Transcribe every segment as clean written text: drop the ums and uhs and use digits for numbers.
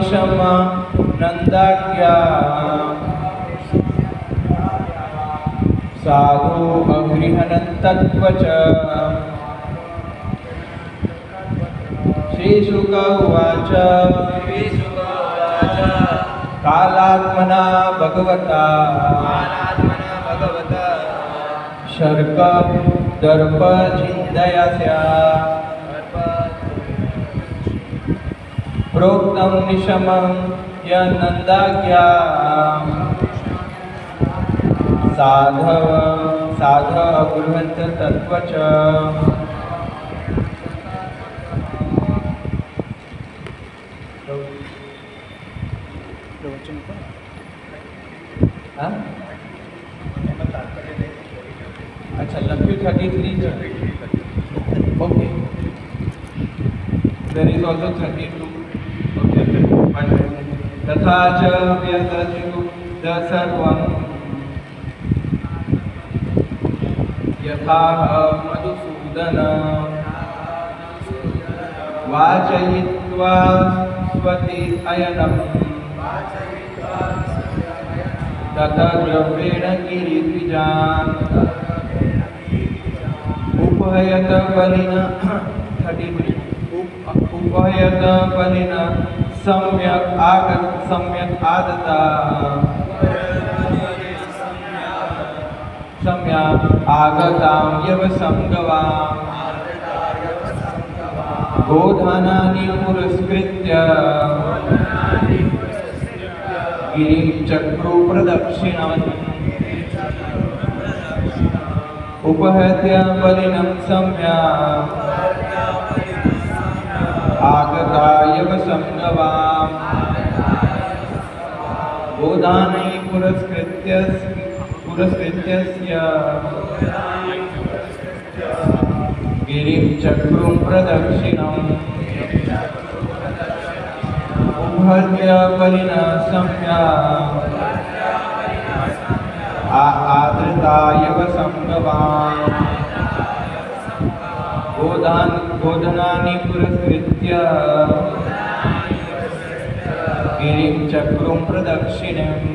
क्षमा नंदाज्ञा साधु अगृहणं तत्त्वच। श्रीशुक उवाच कालात्मना भगवता शर्क दर्प छिन्दयस्या प्रोक्तं निशमं यनन्दाज्ञा साध अकुर्वन्त तत्त्वच। अच्छा Lakshmi 33 okay there is also 32 okay तथा च व्यसचितु सर्वं यथा मधुसूदन वाचयित्वा स्वति अयनम् तथा द्रव्येण गिरिद्विजान् उपहयत बलिन 33 उपहयत बलिन सम्यक् आदता सम्यक् आगतां यवसंगवाम् गोधानानि पुरस्कृत्य गिरिं चक्रो प्रदक्षिणम् उपहत्य बलिनं सम्यक् आगता यवसंगवाम् गोदानै पुरस्कृत्य गिरिं चक्रुं प्रदक्षिणम् उपहत्य बलिना सम्यक् आदृता यवसंगवान् गोधनानि पुरस्कृत्य गिरिं चक्रुं प्रदक्षिणम्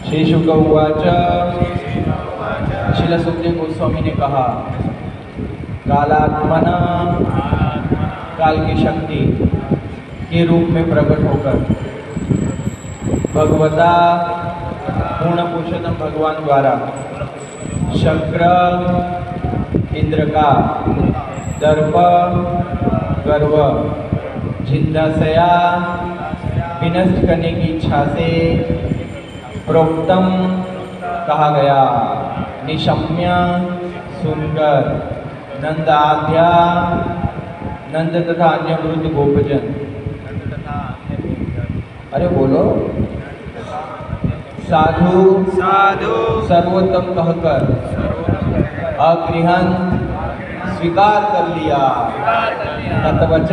श्रीशुक उवाच श्रील सुखदेव गोस्वामी ने कहा कालात्मना काल की शक्ति के रूप में प्रकट होकर भगवता पूर्ण पुरुषोत्तम भगवान द्वारा शक्र इंद्र का दर्प गर्व जिंदाशया विनष्ट करने की इच्छा से प्रोक्तम कहा गया। निशम्य सुंदर नंदाध्या नंद तथा अन्य वृद्ध गोपजन। अरे बोलो साधु साधु सर्वोत्तम कहकर अगृहण स्वीकार कर लिया। तत्वच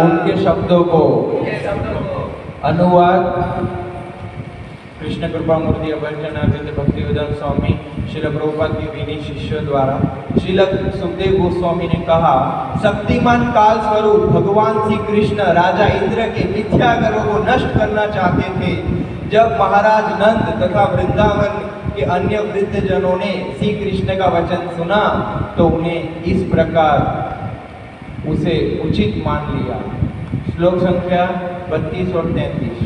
उनके शब्दों को अनुवाद कृष्ण कृपा मूर्ति अभयचनार्य भक्तिवेदांत स्वामी श्रील प्रभुपाद के विनीत शिष्यों द्वारा श्रील सुखदेव गोस्वामी ने कहा शक्तिमान काल स्वरूप भगवान श्री कृष्ण राजा इंद्र के मिथ्या गर्व को नष्ट करना चाहते थे। जब महाराज नंद तथा वृंदावन कि अन्य वृद्ध जनों ने श्री कृष्ण का वचन सुना तो उन्हें इस प्रकार उसे उचित मान लिया। श्लोक संख्या 32 और 33।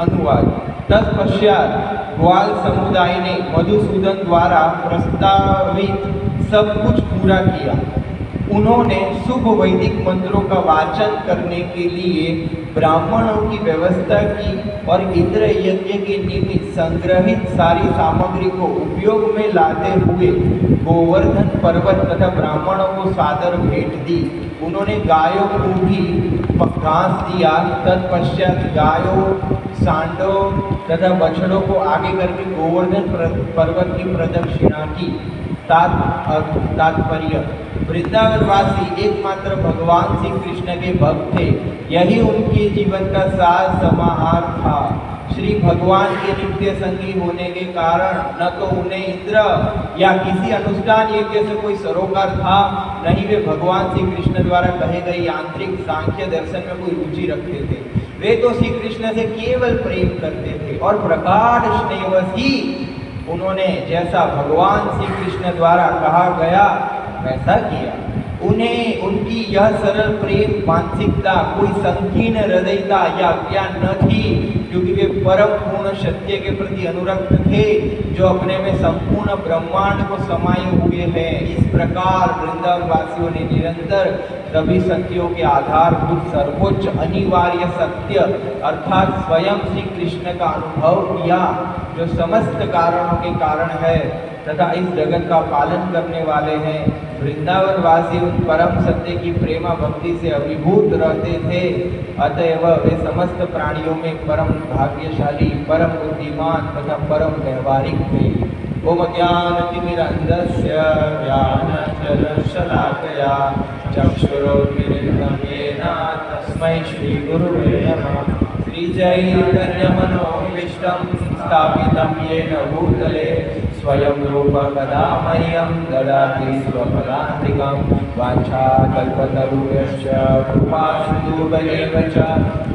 अनुवाद। तत्पश्चात ग्वाल समुदाय ने मधुसूदन द्वारा प्रस्तावित सब कुछ पूरा किया। उन्होंने शुभ वैदिक मंत्रों का वाचन करने के लिए ब्राह्मणों की व्यवस्था की और इंद्र यज्ञ के निमित्त संग्रहित सारी सामग्री को उपयोग में लाते हुए गोवर्धन पर्वत तथा ब्राह्मणों को सादर भेंट दी। उन्होंने गायों को भी घास दिया। तत्पश्चात गायों, सांडों तथा बछड़ों को आगे करके गोवर्धन पर्वत की प्रदक्षिणा की। तात्पर्य। वृंदावनवासी एकमात्र भगवान श्री कृष्ण के भक्त थे। यही उनके जीवन का सार समाहार था। श्री भगवान के नित्य संगी होने के कारण न तो उन्हें इंद्र या किसी अनुष्ठान यज्ञ से कोई सरोकार था, न ही वे भगवान श्री कृष्ण द्वारा कहे गए यांत्रिक सांख्य दर्शन में कोई रुचि रखते थे। वे तो श्री कृष्ण से केवल प्रेम करते थे और प्रगाढ़ स्नेहवश ही उन्होंने जैसा भगवान श्री कृष्ण द्वारा कहा गया वैसा किया। उन्हें उनकी यह सरल प्रेम मानसिकता कोई संकीर्ण हृदयता या ज्ञान न थी, क्योंकि वे परम पूर्ण सत्य के प्रति अनुरक्त थे जो अपने में संपूर्ण ब्रह्मांड को समाये हुए हैं। इस प्रकार वृंदावन वासियों ने निरंतर सभी सत्यों के आधारभूत सर्वोच्च अनिवार्य सत्य अर्थात स्वयं श्री कृष्ण का अनुभव किया, जो समस्त कारणों के कारण है तथा इस जगत का पालन करने वाले हैं। वृंदावन वासी उन परम सत्य की प्रेमा भक्ति से अभिभूत रहते थे, अतएव वे समस्त प्राणियों में परम भाग्यशाली, परम बुद्धिमान तथा परम व्यवहारिक थे। ओम ज्ञानतिमिरन्धस्य ज्ञानञ्जनशलाकया चक्षुरुन्मीलितं येन तस्मै श्रीगुरुवे नमः। श्रीचैतन्यमनोभीष्टं स्थापितं येन भूतले स्वयं रूप कदा मह्यं ददाति स्वपदान्तिकं। वाञ्छाकल्पतरुभ्यश्च कृपासिन्धुभ्येव च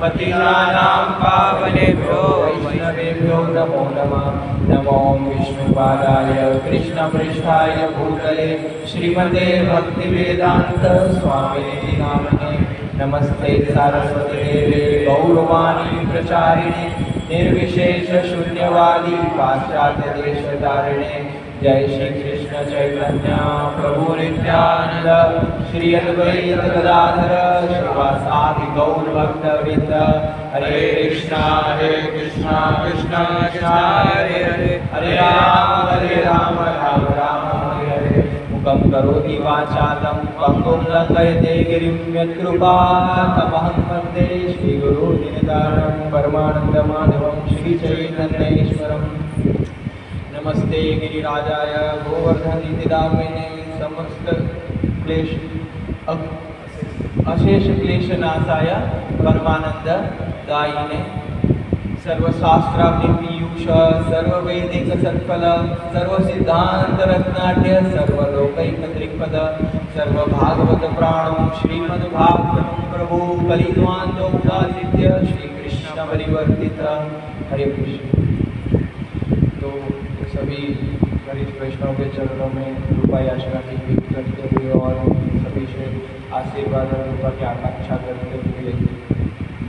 पतितानां पावनेभ्यो वैष्णवेभ्यो नमो नमः। नमो विष्णुपादाय कृष्णपृष्ठाय भूतले श्रीमते भक्तिवेदान्त स्वामिने नामिने। नमस्ते सारस्वती देवे गौरवाणी प्रचारिणे निर्विशेष शून्यवादी पाश्चात्य देशधारिणे। जय श्री कृष्ण चैतन्य प्रभु नित्यानंद श्री अद्वैत गदाधर श्रीवासादि गौर भक्तवृंद। हरे कृष्णा कृष्णा कृष्णा हरे हरे, हरे राम राम राम हरे हरे। मुखं करोति वाचालं पंगुं लङ्घयते गिरिं यत्कृपातमहं वन्दे श्रीगुरुदिनदानं परमानन्दमाधवं श्रीचैतन्येश्वरम्। नमस्ते गिरिराजाय गोवर्धननिधिदामिने समस्त क्लेश अशेष क्लेशनाशाय परमानन्ददायिने। सर्वशास्त्राब्धि पीयूष सर्ववैदिक सत्फल सर्वसिद्धान्त रत्नाढ्य सर्वलोकैकत्रिपद सर्वभागवत प्राणो श्रीमद्भागवतं प्रभु कलिद्वान्तोपादित्य श्रीकृष्ण परिवर्तित। हरे कृष्ण। तो सभी वरिष्ठ वैष्णव के चरणों में कृपा याचना की विनती करते हुए और सभी से आशीर्वाद और कृपा की आकांक्षा करते हुए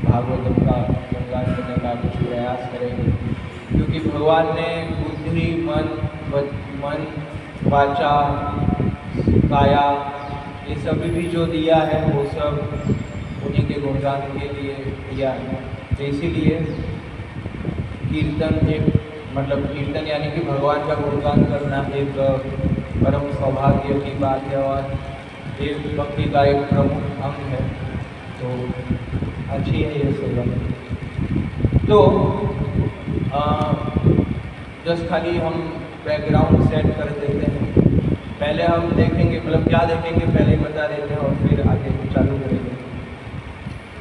भागवतम का गुणगान करने का कुछ प्रयास करेंगे, क्योंकि भगवान ने बुद्धि मन वाचा काया ये सभी भी जो दिया है वो सब उन्हीं के गुणगान के लिए दिया है। तो इसीलिए कीर्तन एक कीर्तन यानी कि भगवान का गुणगान करना एक परम सौभाग्य की बात है और एक भक्ति का एक प्रमुख अंग है। तो अच्छी है ये सेवा। तो जस्ट खाली हम बैकग्राउंड सेट कर देते हैं। पहले हम देखेंगे क्या देखेंगे पहले बता देते हैं और फिर आगे चालू करेंगे।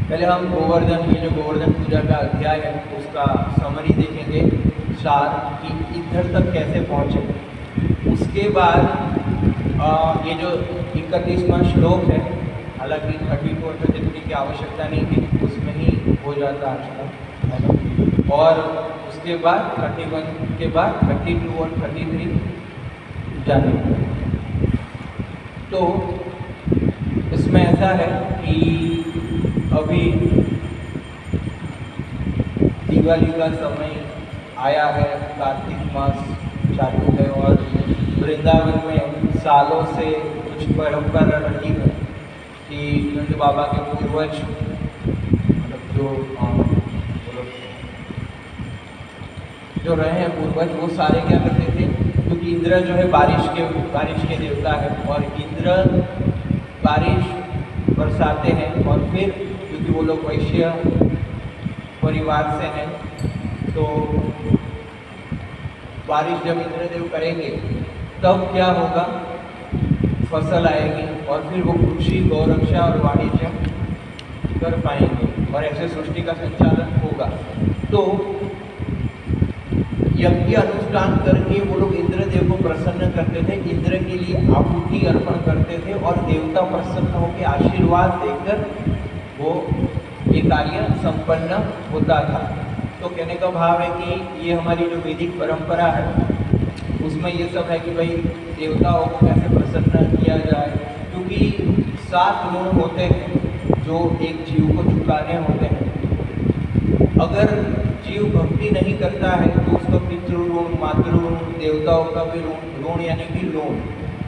पहले हम गोवर्धन ये जो गोवर्धन पूजा का अध्याय है उसका समरी देखेंगे, सार कि इधर तक कैसे पहुँचे। उसके बाद ये जो 31वां श्लोक है, हालांकि 32 और 33 की आवश्यकता नहीं थी, उसमें ही हो जाता आज का, है ना। और उसके बाद 31 के बाद 32 और 33 जाने। तो इसमें ऐसा है कि अभी दिवाली का समय आया है, कार्तिक मास चालू है और वृंदावन में सालों से कुछ परंपरा रही है कि नंद बाबा के पूर्वज जो रहे हैं पूर्वज, वो सारे क्या करते थे, क्योंकि इंद्र जो है बारिश के देवता है और इंद्र बारिश बरसाते हैं और फिर क्योंकि वो लोग वैश्य परिवार से हैं तो बारिश जब इंद्रदेव करेंगे तब क्या होगा, फसल आएगी और फिर वो कृषि गौरक्षा और वाणिज्य कर पाएंगे और ऐसे सृष्टि का संचालन होगा। तो यज्ञ अनुष्ठान करके वो लोग इंद्रदेव को प्रसन्न करते थे, इंद्र के लिए आहुति अर्पण करते थे और देवता प्रसन्न होकर आशीर्वाद देकर वो ये कार्य संपन्न होता था। तो कहने का भाव है कि ये हमारी जो वैदिक परंपरा है उसमें ये सब है कि भाई देवताओं को कैसे प्रसन्न किया जाए, क्योंकि 7 गुण होते हैं जो एक जीव को चुकाने होते हैं। अगर जीव भक्ति नहीं करता है तो उसका पितृ ऋण, मातृ ऋण, देवताओं का भी ऋण यानी कि लोन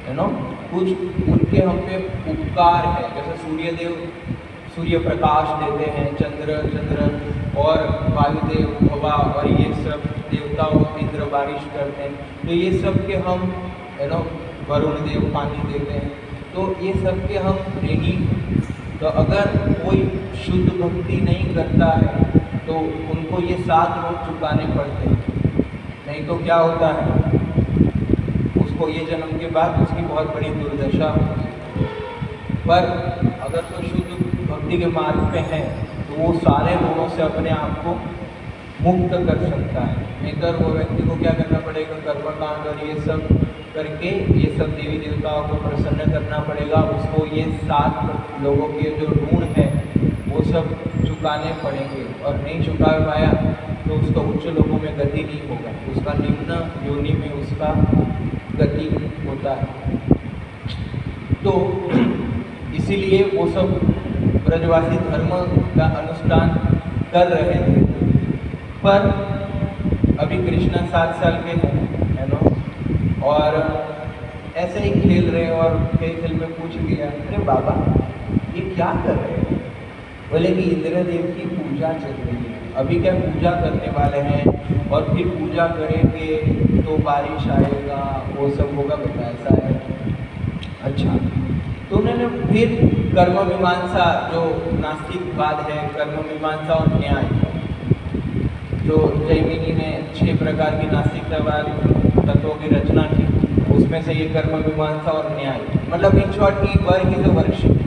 है ना, कुछ उनके हम पे उपकार है। जैसे सूर्य प्रकाश देते हैं, चंद्र और वायुदेव हवा और ये सब देवताओं इंद्र बारिश करते हैं, तो ये सब के हम है ना, वरुण देव पानी देते हैं, तो ये सब के हम ऋणी। तो अगर कोई शुद्ध भक्ति नहीं करता है तो उनको ये 7 ऋण चुकाने पड़ते हैं, नहीं तो क्या होता है उसको ये जन्म के बाद उसकी बहुत बड़ी दुर्दशा होती है। पर अगर कोई शुद्ध भक्ति के मार्ग पे है तो वो सारे ऋणों से अपने आप को मुक्त कर सकता है। नहीं तो वो व्यक्ति को क्या करना पड़ेगा, कर्मकांड और ये सब करके ये सब देवी देवताओं को प्रसन्न करना पड़ेगा, उसको ये 7 लोगों के जो ऋण है वो सब चुकाने पड़ेंगे और नहीं चुका पाया तो उसका उच्च लोगों में गति नहीं होगा, उसका निम्न योनि में उसका गति होता है। तो इसीलिए वो सब ब्रजवासी धर्म का अनुष्ठान कर रहे थे। पर अभी कृष्णा 7 साल के हैं है ना, और ऐसे ही खेल रहे और खेल में पूछ लिया, अरे बाबा ये क्या कर रहे हैं? बोले कि इंद्रदेव की पूजा चल रही है, अभी क्या पूजा करने वाले हैं और फिर पूजा करेंगे तो बारिश आएगा, वो सब होगा, बेटा ऐसा है। अच्छा, तो उन्होंने फिर कर्म मीमांसा जो नास्तिकवाद है, कर्म मीमांसा और न्याय, जो जैमिनी ने 6 प्रकार की नास्तिकतावाद तत्वों की रचना की, उसमें से ये कर्म मीमांसा और न्याय, मतलब इन शॉर्ट की work is a worship.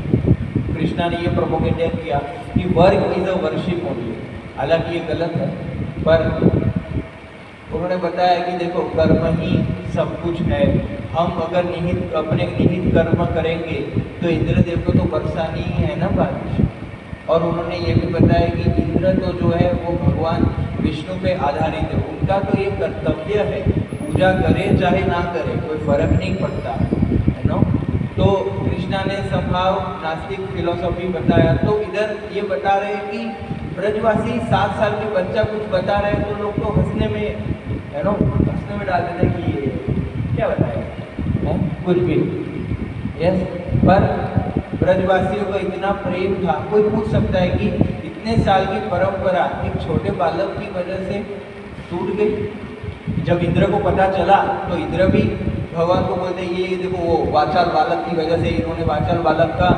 Krishna ने ये प्रोपोगेट किया कि work is a worship only, हालांकि ये गलत है, पर उन्होंने बताया कि देखो कर्म ही सब कुछ है, हम अगर अपने निहित कर्म करेंगे तो इंद्रदेव को तो बरसानी ही है ना बारिश। और उन्होंने ये भी बताया कि इंद्र तो जो है वो भगवान विष्णु पे आधारित है, उनका तो ये कर्तव्य है, पूजा करे चाहे ना करे कोई फर्क नहीं पड़ता है ना। तो कृष्णा ने संभाव नास्तिक फिलोसॉफी बताया। तो इधर ये बता रहे हैं कि ब्रजवासी 7 साल के बच्चा कुछ बता रहे हैं तो लोग तो हंसने में है ना, हंसने में डाल देते हैं कि ये क्या बताएगा कुछ भी। यस, पर ब्रजवासियों का इतना प्रेम था, कोई पूछ सकता है कि इतने साल की परंपरा एक छोटे बालक की वजह से टूट गई। जब इंद्र को पता चला तो इंद्र भी भगवान को बोलते ये देखो वो वाचाल बालक की वजह से इन्होंने वाचाल बालक का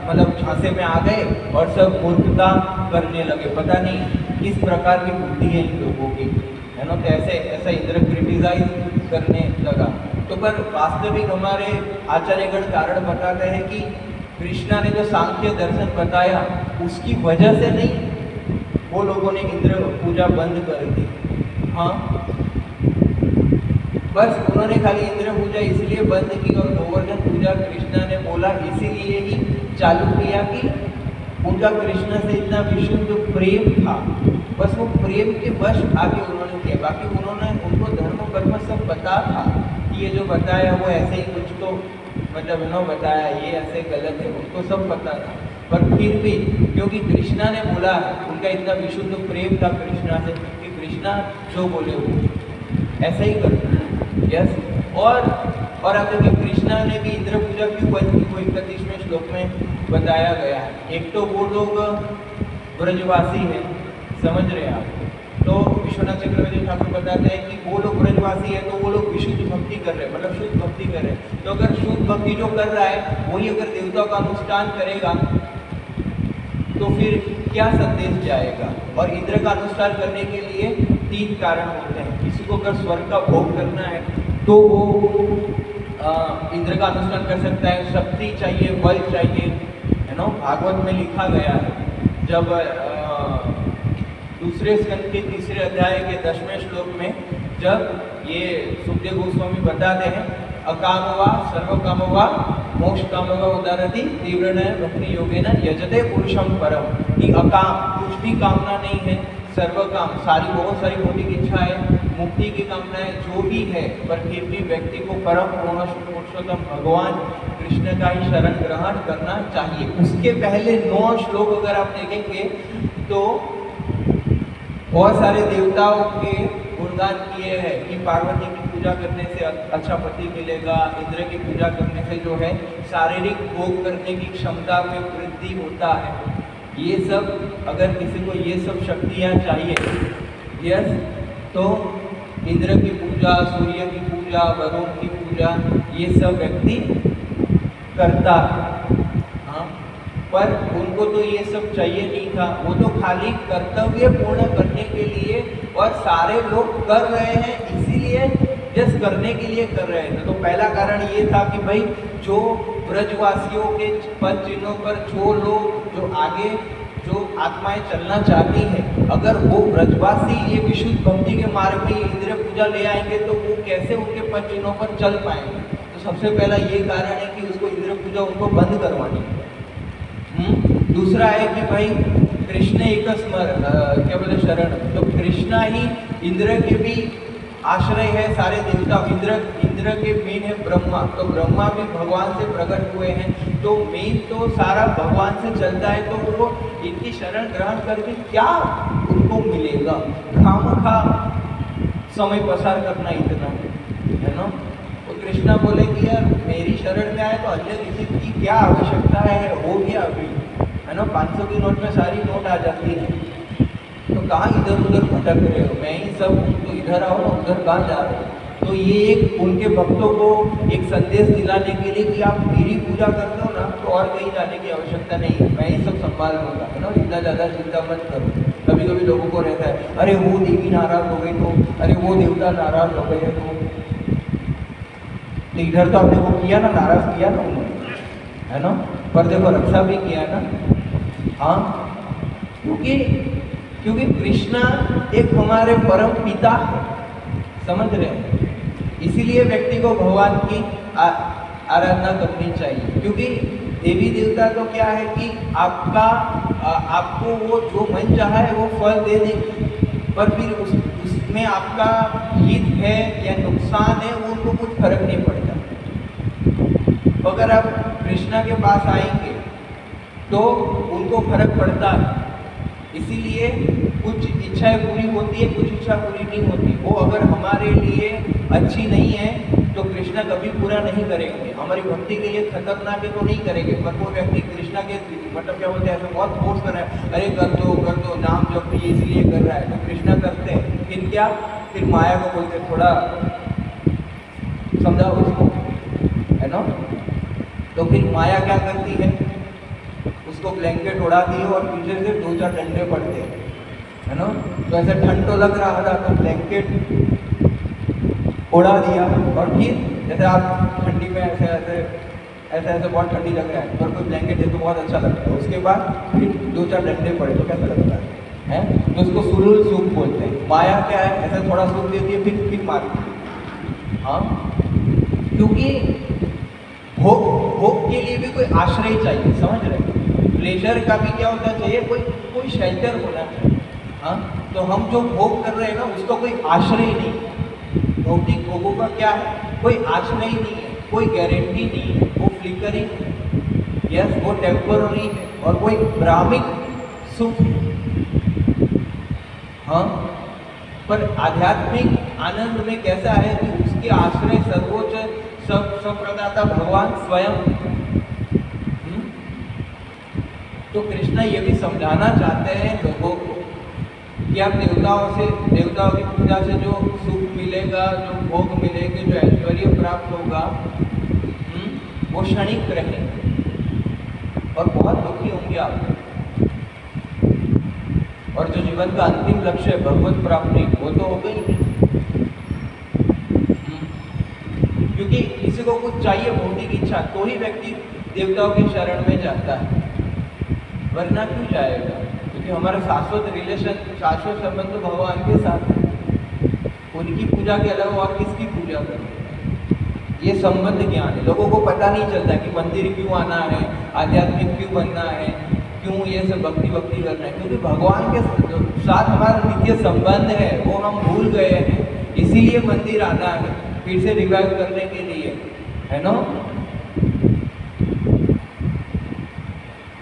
मतलब झांसे में आ गए और सब मूर्खता करने लगे, पता नहीं किस प्रकार की बुद्धि है इन लोगों की है ना। तो ऐसा इंद्र क्रिटिसाइज करने लगा। तो पर वास्तविक हमारे आचार्यगण कारण बताते हैं कि कृष्णा ने जो सांख्य दर्शन बताया उसकी वजह से नहीं वो लोगों ने इंद्र पूजा बंद कर दी। हाँ, बस उन्होंने खाली इंद्र पूजा इसलिए बंद की और गोवर्धन पूजा कृष्णा ने बोला इसीलिए ही चालू किया कि उनका कृष्ण से इतना विशुद्ध प्रेम था, बस वो प्रेम के वश आगे उन्होंने किया। बाकी उनको धर्म कर्म सब पता था कि ये जो बताया वो ऐसे ही कुछ तो मतलब इन्होंने बताया ये ऐसे गलत है, उनको सब पता था। पर फिर भी क्योंकि कृष्णा ने बोला है, उनका इतना विशुद्ध प्रेम था कृष्णा से कि कृष्णा जो बोले वो ऐसा ही करते। यस, और आप देखिए कृष्णा ने भी इंद्र पूजा क्यों बंद की, वो 31वें श्लोक में बताया गया है। एक तो वो लोग ब्रजवासी हैं, समझ रहे हैं आप, तो विश्वनाथ चक्रवर्ती ठाकुर बताते हैं कि वो लोग ब्रजवासी है तो वो लोग विशुद्ध भक्ति कर रहे हैं, मतलब शुद्ध भक्ति कर रहे हैं। तो अगर शुद्ध भक्ति जो कर रहा है वही अगर देवता का अनुष्ठान करेगा तो फिर क्या संदेश जाएगा। और इंद्र का अनुष्ठान करने के लिए 3 कारण होते हैं। किसी को अगर स्वर्ग का भोग करना है तो वो इंद्र का अनुष्ठान कर सकता है। शक्ति चाहिए, बल चाहिए, है ना। भागवत में लिखा गया है, जब दूसरे स्कंद के 3रे अध्याय के 10वें श्लोक में जब ये सुखदेव गोस्वामी बताते हैं अकामवा सर्वकामवा मोक्ष कामवा उदारति तीव्रण भक्ति योगेन यजते पुरुषम परम, कि अकाम कुछ भी कामना नहीं है, सर्वकाम बहुत सारी भौतिक इच्छा है, मुक्ति की कामना है, जो भी है, पर फिर भी व्यक्ति को परम पूर्ण पुरुषोत्तम भगवान कृष्ण का ही शरण ग्रहण करना चाहिए। उसके पहले 9 श्लोक अगर आप देखेंगे तो बहुत सारे देवताओं के गुणगान किए हैं कि पार्वती की पूजा करने से अच्छा पति मिलेगा, इंद्र की पूजा करने से जो है शारीरिक भोग करने की क्षमता में वृद्धि होता है। ये सब अगर किसी को ये सब शक्तियाँ चाहिए, यस, तो इंद्र की पूजा, सूर्य की पूजा, वरुण की पूजा, ये सब व्यक्ति करता है। हाँ, पर उनको तो ये सब चाहिए नहीं था, वो तो खाली कर्तव्य पूर्ण करने के लिए, और सारे लोग कर रहे हैं इसीलिए जस्ट करने के लिए कर रहे थे। तो पहला कारण ये था कि भाई जो ब्रजवासियों के पद चिन्हों पर जो आगे जो आत्माएं चलना चाहती हैं, अगर वो ब्रजवासी ये विशुद्ध भक्ति के मार्ग में इंद्र पूजा ले आएंगे तो वो कैसे उनके पद चिन्हों पर चल पाएंगे। तो सबसे पहला ये कारण है कि उसको इंद्र पूजा उनको बंद करवानी है। दूसरा है कि भाई कृष्ण एक क्या बोले शरण, तो कृष्णा ही इंद्र के भी आश्रय है, सारे देवता इंद्र के मेन है ब्रह्मा, तो ब्रह्मा भी भगवान से प्रकट हुए हैं, तो मेन तो सारा भगवान से चलता है। तो वो इनकी शरण ग्रहण करके क्या उनको मिलेगा, खामखा समय पसार करना इतना, है ना। तो कृष्णा बोले कि यार मेरी शरण में आए तो अन्य किसी की क्या आवश्यकता है, हो गया अभी, है ना। 500 की नोट में सारी नोट आ जाती है, तो कहाँ इधर उधर भटक रहे हो, मैं ही सब, तो इधर आओ ना, उधर कहाँ जा रहे हो। तो ये एक उनके भक्तों को एक संदेश दिलाने के लिए कि आप मेरी पूजा करते हो ना तो और कहीं जाने की आवश्यकता नहीं है, मैं ही सब संभाल लूँगा, है ना। इतना ज़्यादा चिंता मत करो। कभी कभी लोगों को रहता है अरे वो देवी नाराज हो गई तो, अरे वो देवता नाराज हो गए तो इधर तो आपने वो किया ना, नाराज किया ना उन्होंने, है ना, पर देखो रक्षा भी किया ना। हाँ, क्योंकि कृष्णा एक हमारे परम पिता है, समझ रहे हैं। इसीलिए व्यक्ति को भगवान की आराधना करनी चाहिए, क्योंकि देवी देवता तो क्या है कि आपको वो जो मन चाहा है वो फल दे देंगे, पर फिर उसमें आपका हित है या नुकसान है वो उनको कुछ फर्क नहीं पड़ता। तो अगर आप कृष्णा के पास आएंगे तो उनको फर्क पड़ता है, इसीलिए कुछ इच्छाएं पूरी होती है, कुछ इच्छा पूरी नहीं होती। वो अगर हमारे लिए अच्छी नहीं है तो कृष्णा कभी पूरा नहीं करेंगे, हमारी भक्ति के लिए खतरनाक है तो नहीं करेंगे। पर वो व्यक्ति कृष्णा के मतलब क्या बोलते हैं, ऐसा बहुत फोर्स कर रहा है, अरे कर दो नाम जप ये इसलिए कर रहा है, तो कृष्णा करते हैं। फिर क्या, फिर माया को बोलते थोड़ा समझाओ उसको, है ना। तो फिर माया क्या करती है, उसको ब्लैंकेट उड़ाती है और पीछे से 2-4 डंडे पड़ते हैं, है ना। तो ऐसे ठंड तो लग रहा था तो ब्लैंकेट उड़ा दिया, और फिर जैसे आप ठंडी में ऐसे बहुत ठंडी लग रहा है, पर कोई ब्लैंकेट है तो बहुत अच्छा लगता है। उसके बाद फिर 2-4 डंडे पड़े तो कैसा लगता है, तो उसको सुरुल सूख बोलते हैं। माया क्या है, ऐसे थोड़ा सूख देती है फिर मारती है। हाँ, क्योंकि भोग के लिए भी कोई आश्रय चाहिए, समझ रहे हैं। प्लेजर का भी क्या होना चाहिए, कोई कोई शेल्टर होना चाहिए। हाँ, तो हम जो भोग कर रहे हैं ना, उसका कोई आश्रय नहीं है। भौतिक भोगों का क्या है, कोई आश्रय नहीं है, कोई गारंटी नहीं है, वो फ्लिकरिंग, यस, वो टेम्पररी है, और कोई भ्रामिक सुख। हाँ, पर आध्यात्मिक आनंद में कैसा है कि उसके आश्रय सर्वोच्च सब प्रदाता भगवान स्वयं। तो कृष्णा ये भी समझाना चाहते हैं लोगों को कि आप देवताओं की पूजा से जो सुख मिलेगा, जो भोग मिलेंगे, जो ऐश्वर्य प्राप्त होगा, वो क्षणिक रहेंगे और बहुत दुखी होंगे आप। और जो जीवन का अंतिम लक्ष्य है भगवत प्राप्ति, वो तो हो गई नहीं। क्योंकि किसी को कुछ चाहिए, भौतिक इच्छा, तो ही व्यक्ति देवताओं की शरण में जाता है, वरना क्यों जाएगा? क्योंकि हमारा शाश्वत रिलेशन, शाश्वत संबंध तो भगवान के साथ है। उनकी पूजा के अलावा और किसकी पूजा करें? ये संबंध ज्ञान है। लोगों को पता नहीं चलता कि मंदिर क्यों आना है, आध्यात्मिक क्यों बनना है, क्यों ये सब भक्ति करना है। क्योंकि भगवान के साथ हमारा नित्य संबंध है, वो हम भूल गए हैं। इसीलिए मंदिर आना है, फिर से रिवाइव करने के लिए, है ना?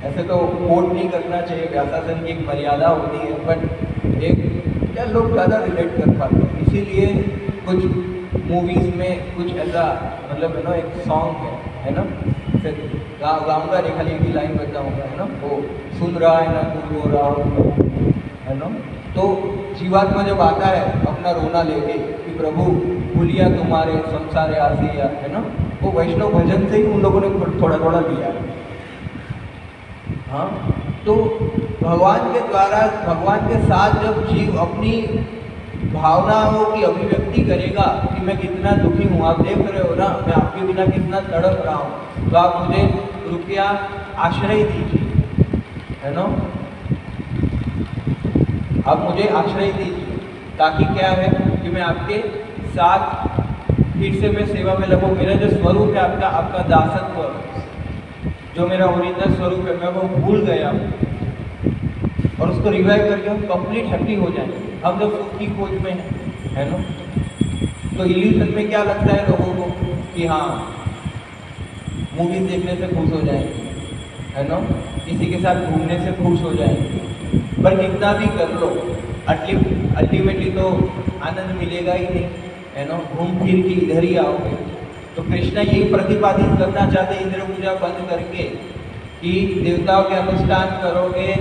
ऐसे तो कोट नहीं करना चाहिए, व्यासासन की एक मर्यादा होती है, बट एक क्या लोग ज़्यादा रिलेट कर पाते हैं। इसीलिए कुछ मूवीज़ में कुछ ऐसा, मतलब है ना, एक सॉन्ग है ना, फिर गाऊंगा नहीं, खाली एक ही लाइन बताऊंगा, है ना, वो सुन रहा है ना तू रो रहा हो, है ना। तो जीवात्मा जब आता है अपना रोना लेके कि प्रभु भूलिया तुम्हारे संसारे आसिया, है ना, वो वैष्णव भजन से ही उन लोगों ने थोड़ा थोड़ा लिया है। हाँ, तो भगवान के द्वारा, भगवान के साथ जब जीव अपनी भावनाओं की अभिव्यक्ति करेगा कि मैं कितना दुखी हूँ, आप देख रहे हो ना, मैं आपके बिना कितना तड़प रहा हूँ, तो आप मुझे कृपया आश्रय दीजिए, है ना, आप मुझे आश्रय दीजिए, ताकि क्या है कि मैं आपके साथ फिर से मैं सेवा में लगूँ। मेरा जो स्वरूप है आपका दासत्व, जो मेरा ओरिजिनल स्वरूप है, मैं वो भूल गया और उसको रिवाइव करके हम कंप्लीट हैप्पी हो जाएंगे। हम जब सुख की खोज में है ना, तो इल्यूजन में क्या लगता है लोगों को कि हाँ मूवीज देखने से खुश हो जाएंगे, है ना, किसी के साथ घूमने से खुश हो जाएंगे, पर कितना भी कर लो अल्टीमेटली तो आनंद मिलेगा ही नहीं, है ना। घूम फिर के इधर ही आओगे। तो कृष्णा यही प्रतिपादित करना चाहते इंद्र पूजा बंद करके कि देवताओं के अनुष्ठान करोगे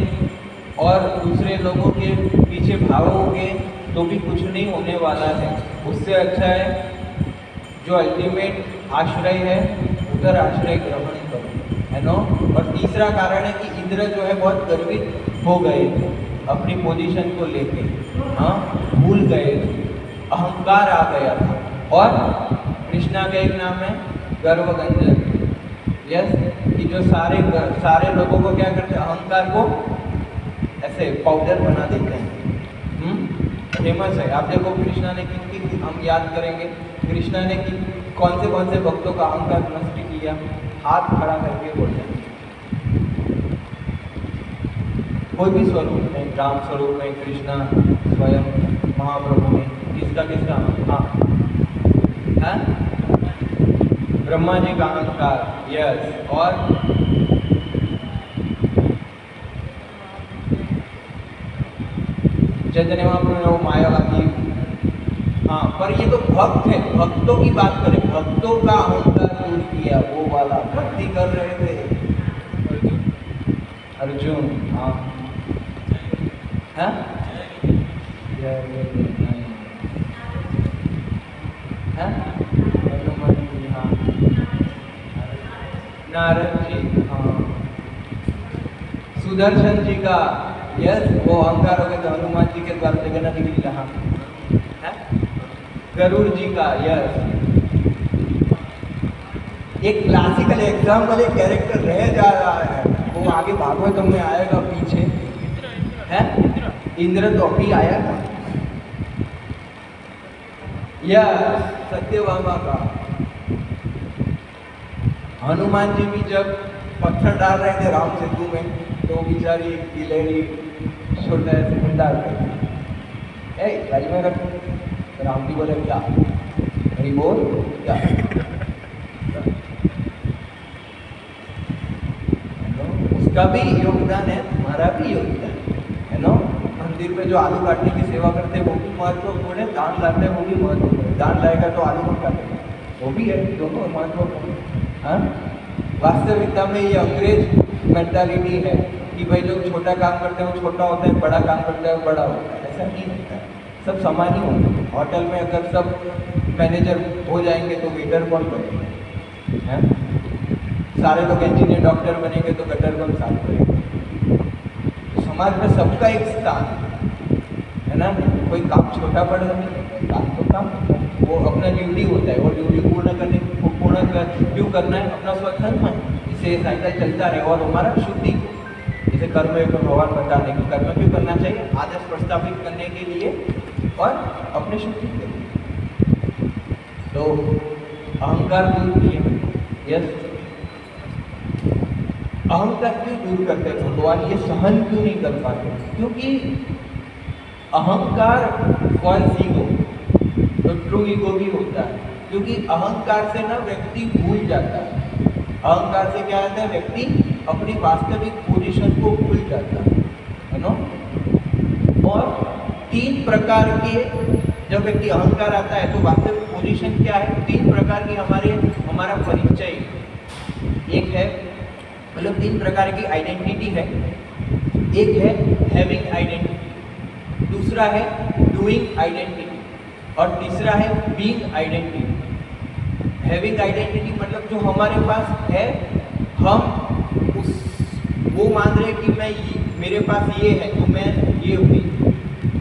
और दूसरे लोगों के पीछे भागोगे तो भी कुछ नहीं होने वाला है। उससे अच्छा है जो अल्टीमेट आश्रय है उधर आश्रय ग्रहण करो, है ना। और तीसरा कारण है कि इंद्र जो है बहुत गर्वित हो गए थे अपनी पोजीशन को लेके, हाँ, भूल गए थे, अहंकार आ गया था। और कृष्णा का एक नाम है गर्वगंजन, यस, कि जो सारे लोगों को क्या करते हैं, अहंकार को ऐसे पाउडर बना देते हैं। फेमस है, आप देखो कृष्णा ने किन हम याद करेंगे, कृष्णा ने कौन से भक्तों का अहंकार नष्ट किया, हाथ खड़ा करके बोलते हैं। कोई भी स्वरूप में, राम स्वरूप में कृष्णा स्वयं महाप्रभु ने किसका हाँ, ब्रह्मा जी का अहंकार, यस। और चैतन्य महाप्रभु मायावादी, हाँ, पर ये तो भक्त है, भक्तों की बात करें, भक्तों का अहंकार दूर किया, वो वाला भक्ति कर रहे थे अर्जुन, हाँ, हाँ? नारद जी, हाँ, सुदर्शन जी का, यस, वो अहंकार हो गए तो हनुमान जी के द्वारा जगन्नाथ जी की लीला, गरुड़ जी का, यस। एक क्लासिकल एग्जाम्पल, एक कैरेक्टर रह जा रहा है, वो आगे भागवतम में आएगा पीछे, है इंद्र तो अभी आया था, यस, सत्यभामा का। हनुमान जी भी जब पत्थर डाल रहे थे राम सेतु में, तो बेचारी गिलहरी छोटा है डाल रही ए गाड़ी में रख। राम जी बोले क्या हरी बोल क्या, उसका भी योगदान है, हमारा भी योगदान है ना। मंदिर में जो आलू काटने की सेवा करते हैं वो भी महत्वपूर्ण है, दान लाते हैं वो भी महत्वपूर्ण है। दान लाएगा तो आलू कौन काटेगा, वो भी है, दोनों महत्वपूर्ण। हाँ, वास्तविकता में ये अंग्रेज मेंटालिटी है कि भाई जो छोटा काम करते हैं वो छोटा होता है, बड़ा काम करता है वो बड़ा होता है। ऐसा नहीं होता है, सब समान ही होते हैं। होटल में अगर सब मैनेजर हो जाएंगे तो वेटर कौन बनेगा, सारे लोग इंजीनियर डॉक्टर बनेंगे तो गटर कौन साफ करेगा। तो समाज में सबका एक स्थान है ना। कोई काम छोटा बड़ा नहीं, काम तो काम होता है, वो अपना ड्यूटी होता है, वो ड्यूटी पूर्ण क्यों करना है, अपना स्वधर्म है, इससे साइकिल चलता रहे और हमारा शुद्धि हो। जैसे कर्म योग भगवान बताने की कर्म क्यों करना चाहिए, आदर्श प्रस्थापित करने के लिए और अपने शुद्धि के लिए। तो अहंकार दूर किए, यस अहंकार क्यों दूर करते हैं भगवान, ये सहन क्यों नहीं कर पाते, क्योंकि अहंकार फॉल्स ईगो, तो ट्रू ईगो भी होता है। क्योंकि अहंकार से ना व्यक्ति भूल जाता है, अहंकार से क्या होता है, व्यक्ति अपनी वास्तविक पोजीशन को भूल जाता है ना। और 3 प्रकार के जब व्यक्ति अहंकार आता है तो वास्तविक पोजीशन क्या है, 3 प्रकार की हमारा परिचय, एक है मतलब 3 प्रकार की आइडेंटिटी है। एक है हैविंग आइडेंटिटी, दूसरा है डूइंग आइडेंटिटी और तीसरा है बीइंग आइडेंटिटी। हैविंग आइडेंटिटी मतलब जो हमारे पास है, हम वो मान रहे कि मैं मेरे पास ये है तो मैं ये हुई।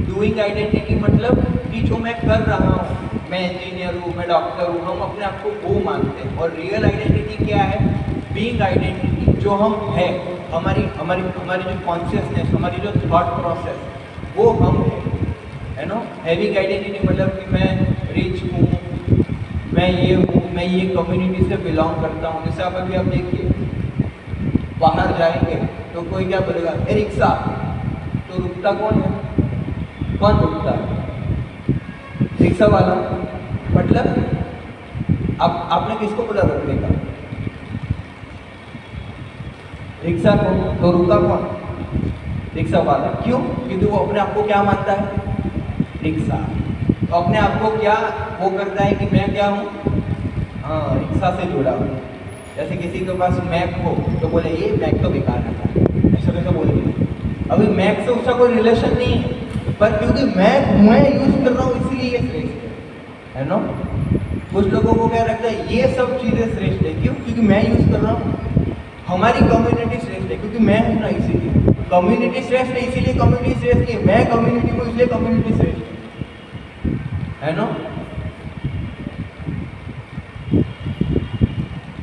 डूइंग आइडेंटिटी मतलब कि जो मैं कर रहा हूँ, मैं इंजीनियर हूँ, मैं डॉक्टर हूँ, हम अपने आप को वो मानते हैं। और रियल आइडेंटिटी क्या है, बीइंग आइडेंटिटी, जो हम है, हमारी जो कॉन्शियसनेस, हमारी जो थॉट प्रोसेस, वो हम है ना। हैविंग आइडेंटिटी मतलब कि मैं रिच हूँ, मैं ये हूँ, मैं ये कम्युनिटी से बिलोंग करता हूँ। जैसे आप अभी आप देखिए बाहर जाएंगे तो कोई क्या बोलेगा, ए रिक्शा, तो रुकता कौन है, कौन रुकता है, रिक्शा वाला। मतलब आपने किसको बोला रोकने का, रिक्शा को, तो रुका कौन, रिक्शा वाला। क्यों, क्योंकि वो अपने आप को क्या मानता है, रिक्शा। तो अपने आप को क्या वो करता है कि मैं क्या हूँ, हाँ रिक्शा से जुड़ा हूँ। जैसे किसी के पास मैक हो तो बोले ये मैक तो बेकार है, ऐसा कैसे बोलेंगे, अभी मैक से उसका कोई रिलेशन नहीं है, पर क्योंकि मैं यूज कर रहा हूँ इसलिए ये श्रेष्ठ है ना। कुछ लोगों को क्या लगता है ये सब चीज़ें श्रेष्ठ है, क्यों, क्योंकि मैं यूज कर रहा हूँ। हमारी कम्युनिटी श्रेष्ठ है क्योंकि मैं हूँ ना, इसीलिए कम्युनिटी श्रेष्ठ है, इसीलिए कम्युनिटी श्रेष्ठ है। मैं कम्युनिटी हूँ इसलिए कम्युनिटी श्रेष्ठ है ना।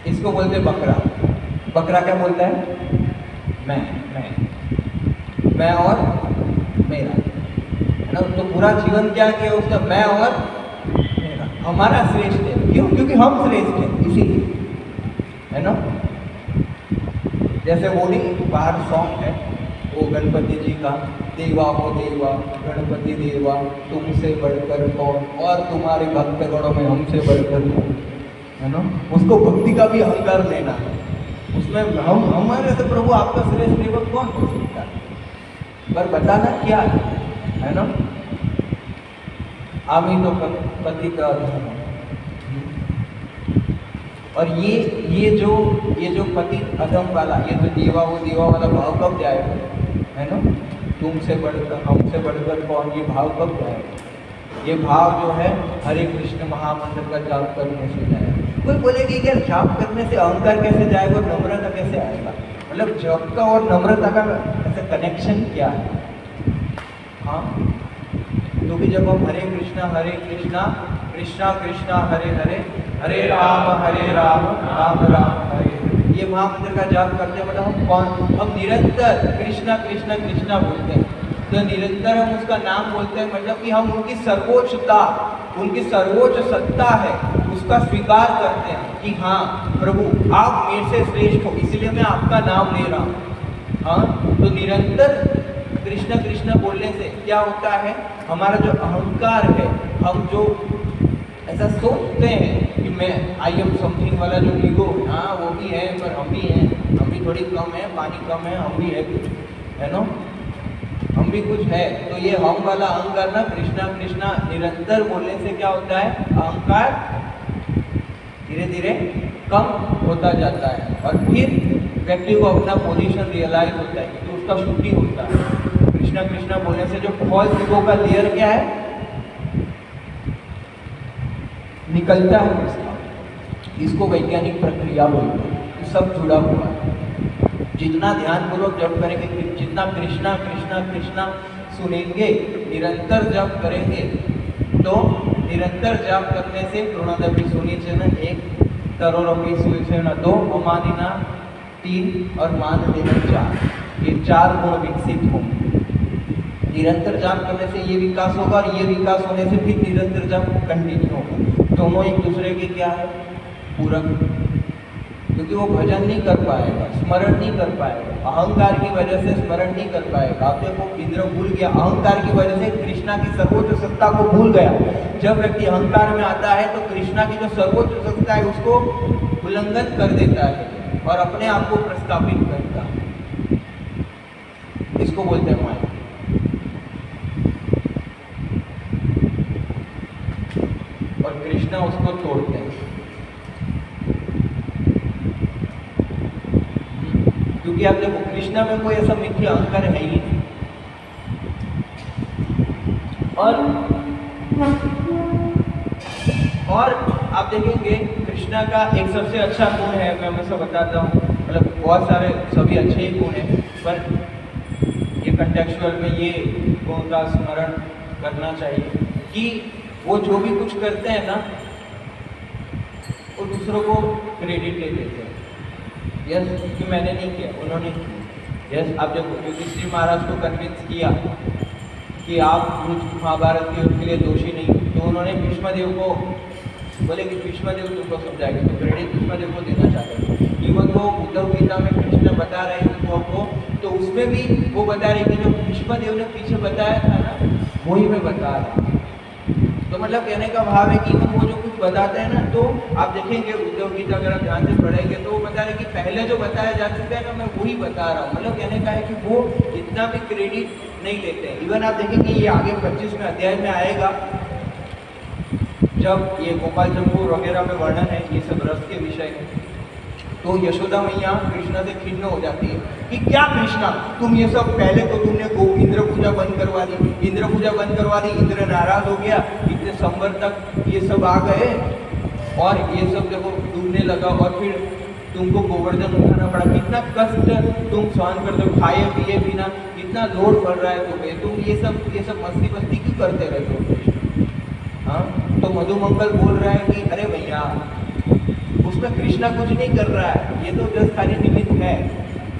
इसको बोलते बकरा। बकरा क्या बोलता है, मैं और मेरा है ना। तो पूरा जीवन क्या किया उसका, मैं और मेरा, हमारा श्रेष्ठ है। क्यों, क्योंकि हम श्रेष्ठ हैं इसीलिए है ना। जैसे वो नहीं बाहर सॉन्ग है वो गणपति जी का, देवा हो देवा गणपति देवा तुमसे बढ़कर कौन, और तुम्हारे भक्त गणों में हमसे बढ़कर कौन, है ना। उसको भक्ति का भी अहंकार लेना है, उसमें हम हमारे से प्रभु आपका श्रेष्ठ सेवक कौन हो सकता है, पर बताना क्या है ना। आमी तो पति का धर्म। और ये जो पति अधम वाला, ये जो देवा वो देवा वाला भाव कब जाएगा है ना। तुमसे बढ़कर हमसे बढ़कर कौन, ये भाव कब जाएगा। ये भाव जो है हरे कृष्ण महामंत्र का जाप करने से जाएगा। कोई बोलेगी कि जाप करने से अहंकार कैसे जाएगा और नम्रता कैसे आएगा, मतलब जप का और नम्रता का ऐसा कनेक्शन क्या है। हाँ, क्योंकि जब हम हरे कृष्णा कृष्णा कृष्णा हरे हरे, हरे राम राम राम हरे, ये महामंत्र का जाप करते हैं। मतलब हम निरंतर कृष्णा कृष्णा कृष्णा बोलते हैं, तो निरंतर हम उसका नाम बोलते हैं। मतलब कि हम उनकी सर्वोच्चता, उनकी सर्वोच्च सत्ता है उसका स्वीकार करते हैं कि हाँ प्रभु आप मेरे से श्रेष्ठ हो, इसलिए मैं आपका नाम ले रहा हूँ। हाँ, तो निरंतर कृष्ण कृष्ण बोलने से क्या होता है, हमारा जो अहंकार है, हम जो ऐसा सोचते हैं कि मैं आई एम समथिंग वाला जो ईगो, हाँ वो भी है, पर हम भी हैं, हम भी थोड़ी कम है, पानी कम है, हम भी है कुछ, है ना, हम भी कुछ है। तो ये हम वाला अहंकार ना कृष्णा कृष्णा निरंतर बोलने से क्या होता है, अहंकार धीरे धीरे कम होता जाता है और फिर व्यक्ति को अपना पोजीशन रियलाइज होता है कि तो उसका शुद्धि होता है। कृष्णा कृष्णा बोलने से जो फॉल्स ईगो का लेयर क्या है, निकलता है इसका, इसको वैज्ञानिक प्रक्रिया बोलते हैं। तो सब जुड़ा हुआ है। जितना ध्यानपूर्वक जप करेंगे, जितना कृष्णा कृष्णा कृष्णा सुनेंगे, निरंतर जप करेंगे, तो निरंतर जप करने से पूर्णदपि सुनिचन 1 करोड़पि सुचन 2 अमानिना 3 और मान लेना 4, ये 4 गुण विकसित होंगे। निरंतर जाप करने से ये विकास होगा और ये विकास होने से फिर निरंतर जाप कंटिन्यू होगा। दोनों एक दूसरे के क्या है, पूरक, क्योंकि वो भजन नहीं कर पाएगा, स्मरण नहीं कर पाएगा, अहंकार की वजह से स्मरण नहीं कर पाएगा। आप देखो इंद्र भूल गया, अहंकार की वजह से कृष्णा की सर्वोच्च सत्ता को भूल गया। जब व्यक्ति अहंकार में आता है तो कृष्णा की जो सर्वोच्च सत्ता है उसको उल्लंघन कर देता है और अपने आप को प्रस्थापित करता है। इसको बोलते हैं माया। और कृष्णा उसको तोड़ते हैं, क्योंकि आप देखो कृष्णा में कोई ऐसा मिथ्या अहंकार है ही नहीं। और आप देखेंगे कृष्णा का एक सबसे अच्छा गुण है, मैं हमेशा बताता हूँ, मतलब बहुत सारे सभी अच्छे ही गुण हैं, पर ये कंटेक्चुअल में ये गुण का स्मरण करना चाहिए कि वो जो भी कुछ करते हैं ना, वो दूसरों को क्रेडिट दे देते हैं। यस, कि मैंने नहीं किया, उन्होंने किया। यस, आप देखो युधिष्ठिर महाराज को कन्विंस किया कि आप महाभारत के युद्ध के लिए दोषी नहीं, तो उन्होंने भीष्मदेव को बोले कि भीष्मदेव तुमको समझाएंगे, तो क्रेडिट भीष्मदेव को देना चाहते हैं। इवन वो उद्धव गीता में कृष्ण बता रहे हैं उद्धव को, तो उसमें भी वो बता रहे कि जो भीष्मदेव ने पीछे बताया था ना, वही मैं बता रहा हूँ। तो मतलब कहने का भाव है कि वो जो कुछ बताते हैं ना, तो आप देखेंगे उद्धव गीता अगर आप ध्यान से पढ़ेंगे तो वो बता रहे कि पहले जो बताया जा चुका है ना, मैं वही बता रहा हूँ। मतलब कहने का है कि वो इतना भी क्रेडिट नहीं लेते हैं। इवन आप देखेंगे ये आगे 25वें अध्याय में आएगा, जब ये गोपाल चंपूर वगैरह में वर्णन है ये सब रस के विषय है, तो यशोदा मैया कृष्णा से खिन्न हो जाती है कि क्या कृष्णा तुम ये सब, पहले तो तुमने इंद्र पूजा बंद करवा दी, इंद्र पूजा बंद करवा दी, इंद्र नाराज हो गया, इतने संवर तक ये सब आ गए और ये सब देखो डूबने लगा और फिर तुमको गोवर्धन उठाना पड़ा, कितना कष्ट तुम सहन करते हो, खाए पिए बिना कितना लोड पड़ रहा है तुम्हें, तुम ये सब मस्ती मस्ती क्यों करते रहते हो कृष्ण। हाँ, तो मधुमंगल बोल रहा है कि अरे भैया उसमें कृष्णा कुछ नहीं कर रहा है, ये तो जस्ट खाली निमित्त है,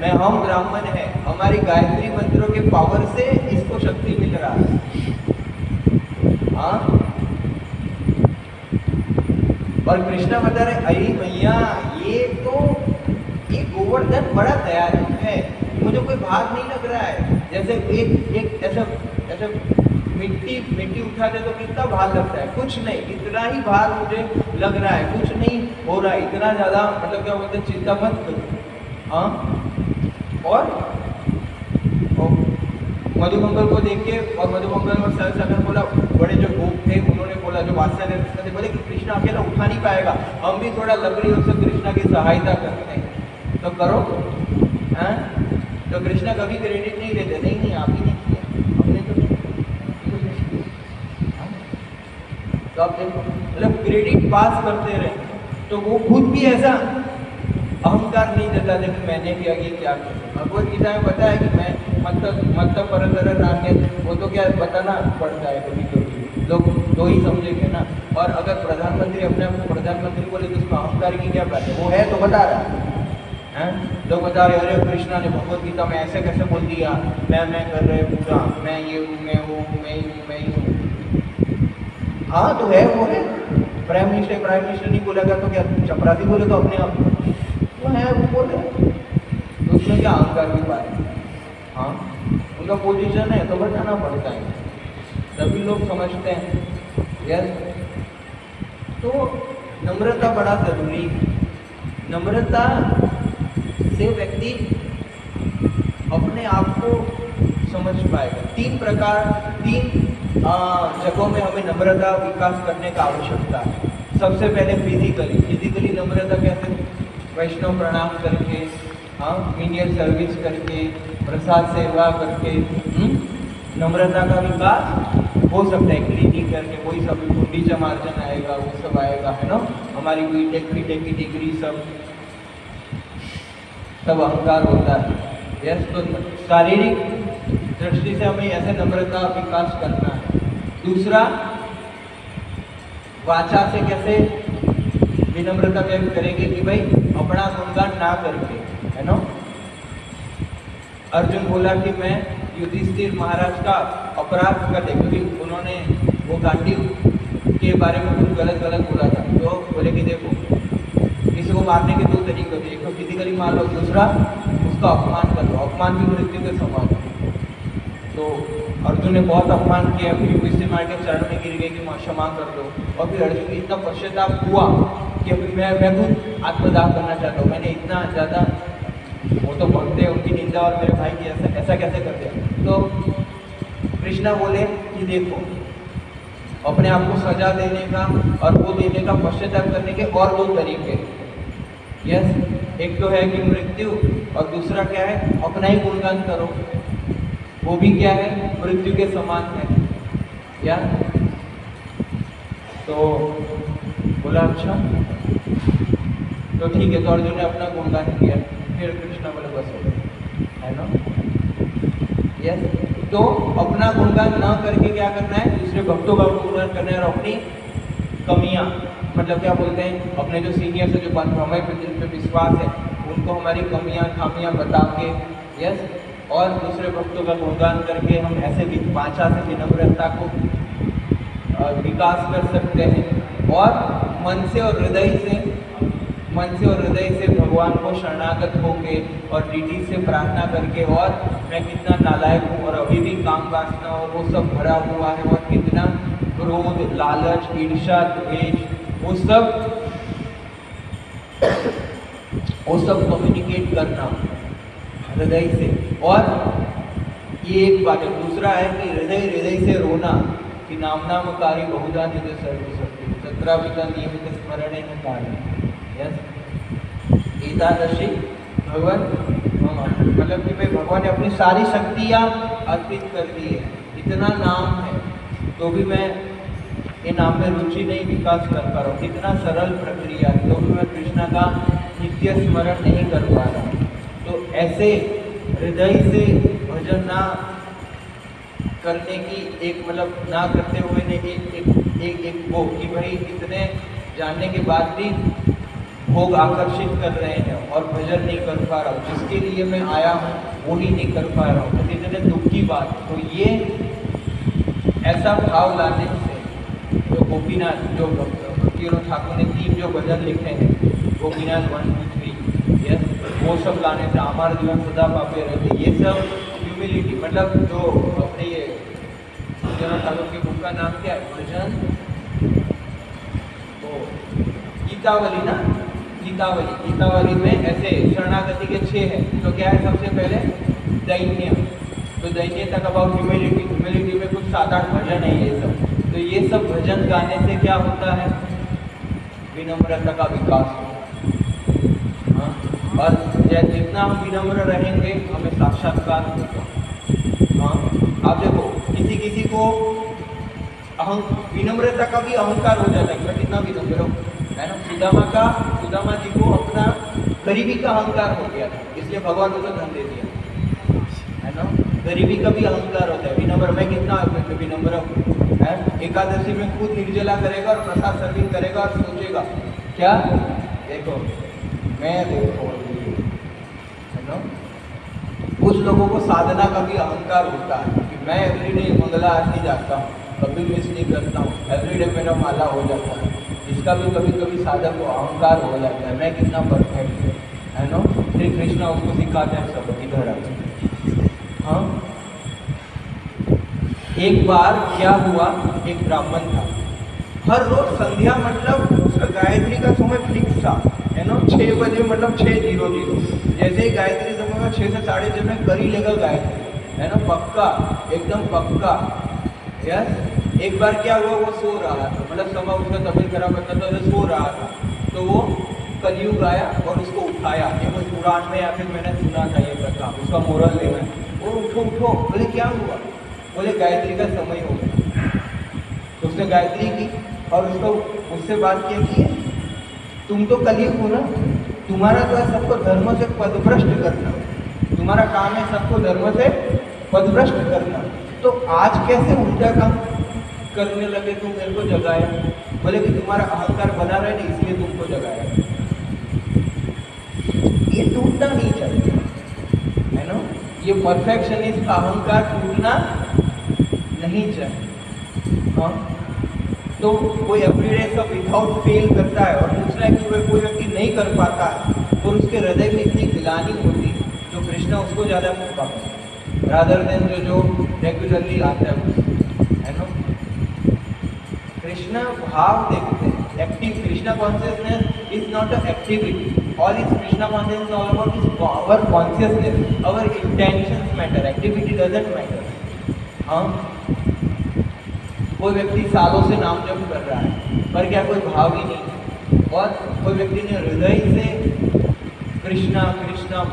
मैं हम ब्राह्मण है, हमारी गायत्री मंत्रों के पावर से इसको शक्ति मिल रहा है। हाँ, और कृष्णा बता रहे अरे भैया ये गोवर्धन बड़ा दयालु है, मुझे कोई भार नहीं लग रहा है, जैसे एक ऐसा मिट्टी उठाते तो कितना भार लगता है, कुछ नहीं, इतना ही भार मुझे लग रहा है, कुछ नहीं हो रहा है, इतना ज़्यादा मतलब क्या बोलते हैं, चिंता मत करो। हाँ, और मधुमंगल को देख के, और मधुमंगल और सागर बोला, बड़े जो गोप थे उन्होंने बोला, जो वात्सल्य थे बोले कि कृष्णा अकेला उठा नहीं पाएगा, हम भी थोड़ा लकड़ियों से कृष्णा की सहायता करते हैं, तो करो। हाँ, तो कृष्णा कभी क्रेडिट नहीं देते, नहीं आप ही नहीं किया, हमने तो तो आप देखो मतलब क्रेडिट पास करते रहे, तो वो खुद भी ऐसा अहंकार नहीं देता था कि मैंने भी आगे क्या किया। भगवत गीता में बताया कि मैं मतलब परतर नान्य, वो तो क्या बताना पड़ता है कभी कभी, लोग दो ही समझेंगे ना। और अगर प्रधानमंत्री अपने आप को प्रधानमंत्री बोले तो उसमें अहंकार की क्या बात है, वो है तो बता रहा है। लोग बता रहे अरे कृष्णा ने भगवत गीता में ऐसे कैसे बोल दिया, मैं कर रहे पूरा, मैं ये हूँ, मैं वो हूँ, मैं ही हूँ। हाँ तो है, वो है, प्राइम मिनिस्टर नहीं बोलेगा तो क्या चपरासी बोले तो अपने आप वो है, वो बोले तो उसमें क्या अहंकार की बात है। हाँ, उनका पोजीशन है तो बताना पड़ता है, तभी लोग समझते हैं। यस, तो नम्रता बड़ा जरूरी है। नम्रता से व्यक्ति अपने आप को समझ पाएगा। तीन जगहों में हमें नम्रता विकास करने का आवश्यकता है। सबसे पहले फिजिकली नम्रता कैसे? वैष्णव प्रणाम करके, हाँ, मीनियल सर्विस करके, प्रसाद सेवा करके नम्रता का विकास हो सकता है। क्लीनिंग करके वही सब गुंडीचा मार्जन आएगा, वो सब आएगा, है ना। हमारी बीटेक की डिग्री सब अहंकार होता है। यस, तो शारीरिक दृष्टि से हमें ऐसे नम्रता विकास करना है। दूसरा, वाचा से कैसे विनम्रता व्यक्त करेंगे कि भाई अपना गुणगान ना करके, है ना। अर्जुन बोला कि मैं युधिष्ठिर महाराज का अपराध कर दे, क्योंकि उन्होंने वो गांडीव के बारे में कुछ गलत बोला था। तो बोले कि देखो, किसी को मारने के दो तरीके होते हैं, एक तो फिजिकली मार लो, दूसरा उसका अपमान कर लो। अपमान भी मृत्यु के समान है। तो अर्जुन ने बहुत अपमान किया, फिर युधिष्ठिर महाराज के चरण में गिर गए कि क्षमा कर दो। और फिर अर्जुन को इतना पश्चाताप हुआ कि अभी मैं खुद आत्मदाह करना चाहता हूँ। मैंने इतना ज़्यादा, वो तो बोलते हैं उनकी निंदा और मेरे भाई की ऐसा कैसे कर दिया। तो कृष्णा बोले कि देखो, अपने आप को सजा देने का और वो देने का पश्चाताप करने के और दो तरीके। यस, एक तो है कि मृत्यु, और दूसरा क्या है, अपना ही गुणगान करो। वो भी क्या है, मृत्यु के समान है। क्या? तो बोला अच्छा, तो ठीक है। तो अर्जुन ने अपना गुणगान किया, फिर कृष्णा बोले बस हो गया, है ना। यस, तो अपना गुणगान ना करके क्या करना है, दूसरे भक्तों का गुणगान करना है। और अपनी कमियां, मतलब क्या बोलते हैं, अपने जो सीनियर से जो हमारे जिन पे विश्वास है उनको हमारी कमियां खामियां बता के, यस, और दूसरे भक्तों का गुणगान करके हम ऐसे वाचा से विनम्रता को विकास कर सकते हैं। और मन से और हृदय से भगवान को शरणागत होके और डीटी से प्रार्थना करके, और मैं कितना नालायक हूँ और अभी भी काम वासना और वो सब भरा हुआ है, और कितना क्रोध, लालच, ईर्ष्या, द्वेष, वो सब कम्युनिकेट करना हृदय से। और ये एक बात है। दूसरा है कि हृदय से रोना कि नामकारी बहुधा निज सर्वशक्ति तत्रापिता नियमित स्मरणे न कार्य। यस, एकादशी भगवान, मतलब कि भाई भगवान ने अपनी सारी शक्तियाँ अर्पित कर दी है। इतना नाम है तो भी मैं ये नाम में रुचि नहीं विकास कर पा रहा हूँ। कितना सरल प्रक्रिया है तो भी मैं कृष्णा का नित्य स्मरण नहीं कर पा रहा हूँ। तो ऐसे हृदय से भजन ना करने की एक, मतलब ना करते हुए ने एक वो कि भाई इतने जानने के बाद भी भोग आकर्षित कर रहे हैं और भजन नहीं कर पा रहा हूँ, जिसके लिए मैं आया हूँ वो ही नहीं कर पा रहा हूँ, तो इतने दुख की बात। तो ये ऐसा भाव लाने से जो गोपीनाथ, जो भक्ति ठाकुर ने 3 जो भजन लिखे हैं, गोपीनाथ 1, 2, 3, यस, वो सब लाने से हमारा जीवन सदा पापे रहते। ये सब ह्यूमिलिटी, मतलब जो अपने ये ठाकुर की बुक का नाम क्या है, भजन तो गीतावली ना, गीतावली में ऐसे शरणागति के 6 हैं। तो क्या है, सबसे पहले दैन्य, तो दैन्य तक अबाउट ह्यूमिलिटी में कुछ 7-8 भजन है ये सब। तो ये सब भजन गाने से क्या होता है, विनम्रता का विकास होता है। और जितना हम विनम्र रहेंगे हमें साक्षात्कार होगा। हाँ, आप देखो किसी को विनम्रता का भी अहंकार हो जाता है कि मैं कितना विनम्र हूँ, है ना। सुदामा जी को अपना गरीबी का अहंकार हो गया था, इसलिए भगवान उनको धन दे दिया, है ना। गरीबी का भी अहंकार होता है, विनम्र, मैं कितना विनम्र हूँ, है। एकादशी में खुद निर्जला करेगा और प्रसाद सर्विंग करेगा और सोचेगा क्या, देखो मैं देखो, है ना। कुछ लोगों को साधना का भी अहंकार होता है कि मैं एवरीडे मंगला आरती जाता हूँ, कभी मिस नहीं करता हूँ, एवरीडे मेरा माला हो जाता है, इसका भी कभी कभी साधक को अहंकार हो जाता है, मैं कितना परफेक्ट है नो। श्री कृष्ण उसको सिखाते हैं सब इधर आ। हाँ, एक बार क्या हुआ, एक ब्राह्मण था, हर रोज संध्या मतलब उसका गायत्री का समय फिक्स था है ना, 6 बजे मतलब 6:00, जैसे ही गायत्री समय में 6 से 6:30 में कर ही लेगा गायत्री है ना, पक्का, एकदम पक्का। यस, एक बार क्या हुआ, वो सो रहा था, मतलब समय उसका तबीयत खराब होता था, तो सो रहा था, तो वो कलयुग आया और उसको उठाया। ये कोई पुराण में या फिर मैंने सुना था ये कथा, उसका मोरल लेना है। वो उठो उठो, बोले क्या हुआ, बोले गायत्री का समय हो गया। तो उसने गायत्री की और उसको उससे बात किया कि तुम तो कलयुग हो ना, तुम्हारा तो है सबको धर्म से पदभ्रष्ट करना, तुम्हारा काम है सबको धर्म से पदभ्रष्ट करना, तो आज कैसे उल्टा काम करने लगे तुम, मेरे को जगाया। बोले कि तुम्हारा अहंकार बना रहे ना, इसलिए तुमको जगाया। ये टूटना नहीं चाहिए है ना, ये परफेक्शनिस्ट का अहंकार टूटना नहीं चाहिए। हाँ, तो कोई एवरीडे सब विदाउट फेल करता है और दूसरा कि कोई व्यक्ति नहीं कर पाता है और उसके हृदय में इतनी गिलानी होती है, जो कृष्णा उसको ज़्यादा पाता है रादर देन जो रेगुलरली आता है ना। कृष्णा भाव देखते हैं, active Krishna consciousness is not a activity, all is Krishna consciousness all about is our consciousness, our intentions matter, activity doesn't matter. हाँ, कोई व्यक्ति सालों से नाम जप कर रहा है पर क्या कोई भाव ही नहीं, और कोई व्यक्ति ने हृदय से कृष्णा कृष्णा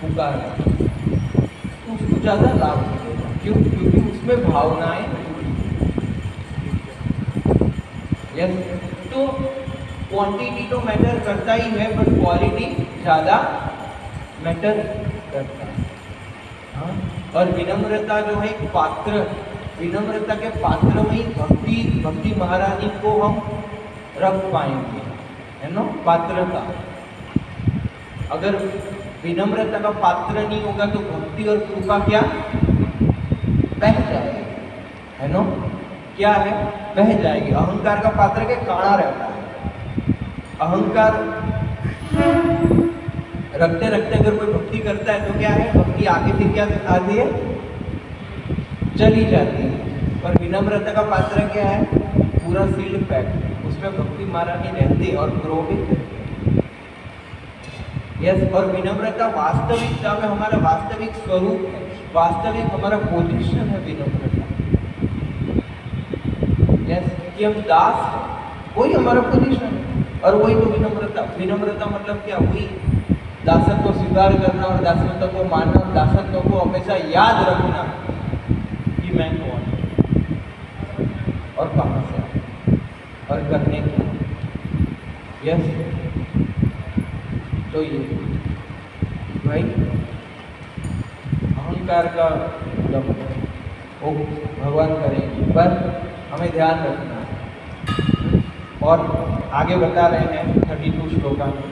पुकारा, तो उसको ज़्यादा लाभ मिलेगा। क्यों? क्योंकि उसमें भावनाएं। यस, तो क्वांटिटी तो मैटर करता ही है, बट क्वालिटी ज़्यादा मैटर करता है। हाँ, और विनम्रता जो है एक पात्र, विनम्रता के पात्र में ही भक्ति महारानी को हम रख पाएंगे है ना। पात्रता, अगर विनम्रता का पात्र नहीं होगा तो भक्ति और कृपा क्या बह जाएगी है ना, क्या है बह जाएगी। अहंकार का पात्र के काड़ा रहता है, अहंकार रखते रखते अगर कोई भक्ति करता है तो क्या है, भक्ति आगे फिर क्या आती है, चली जाती है। और विनम्रता का पात्र क्या है, पूरा सील्ड पैक, उसमें भक्ति महारानी रहती है और ग्रो भी करती है। यस, और विनम्रता वास्तविकता में हमारा वास्तविक स्वरूप है, वास्तविक हमारा पोजीशन है विनम्रता। यस, कि हम दास हैं, वही हमारा पोजीशन है, और वही तो विनम्रता। विनम्रता मतलब क्या, वही दासत्व को स्वीकार करना और दासत्व को मानना, दासत्व को हमेशा याद रखना कि मैं कौन और कहाँ से और करने की। यस, तो ये भाई अहंकार का वो भगवान करेंगे, पर हमें ध्यान रखना है। और आगे बता रहे हैं 32 श्लोका में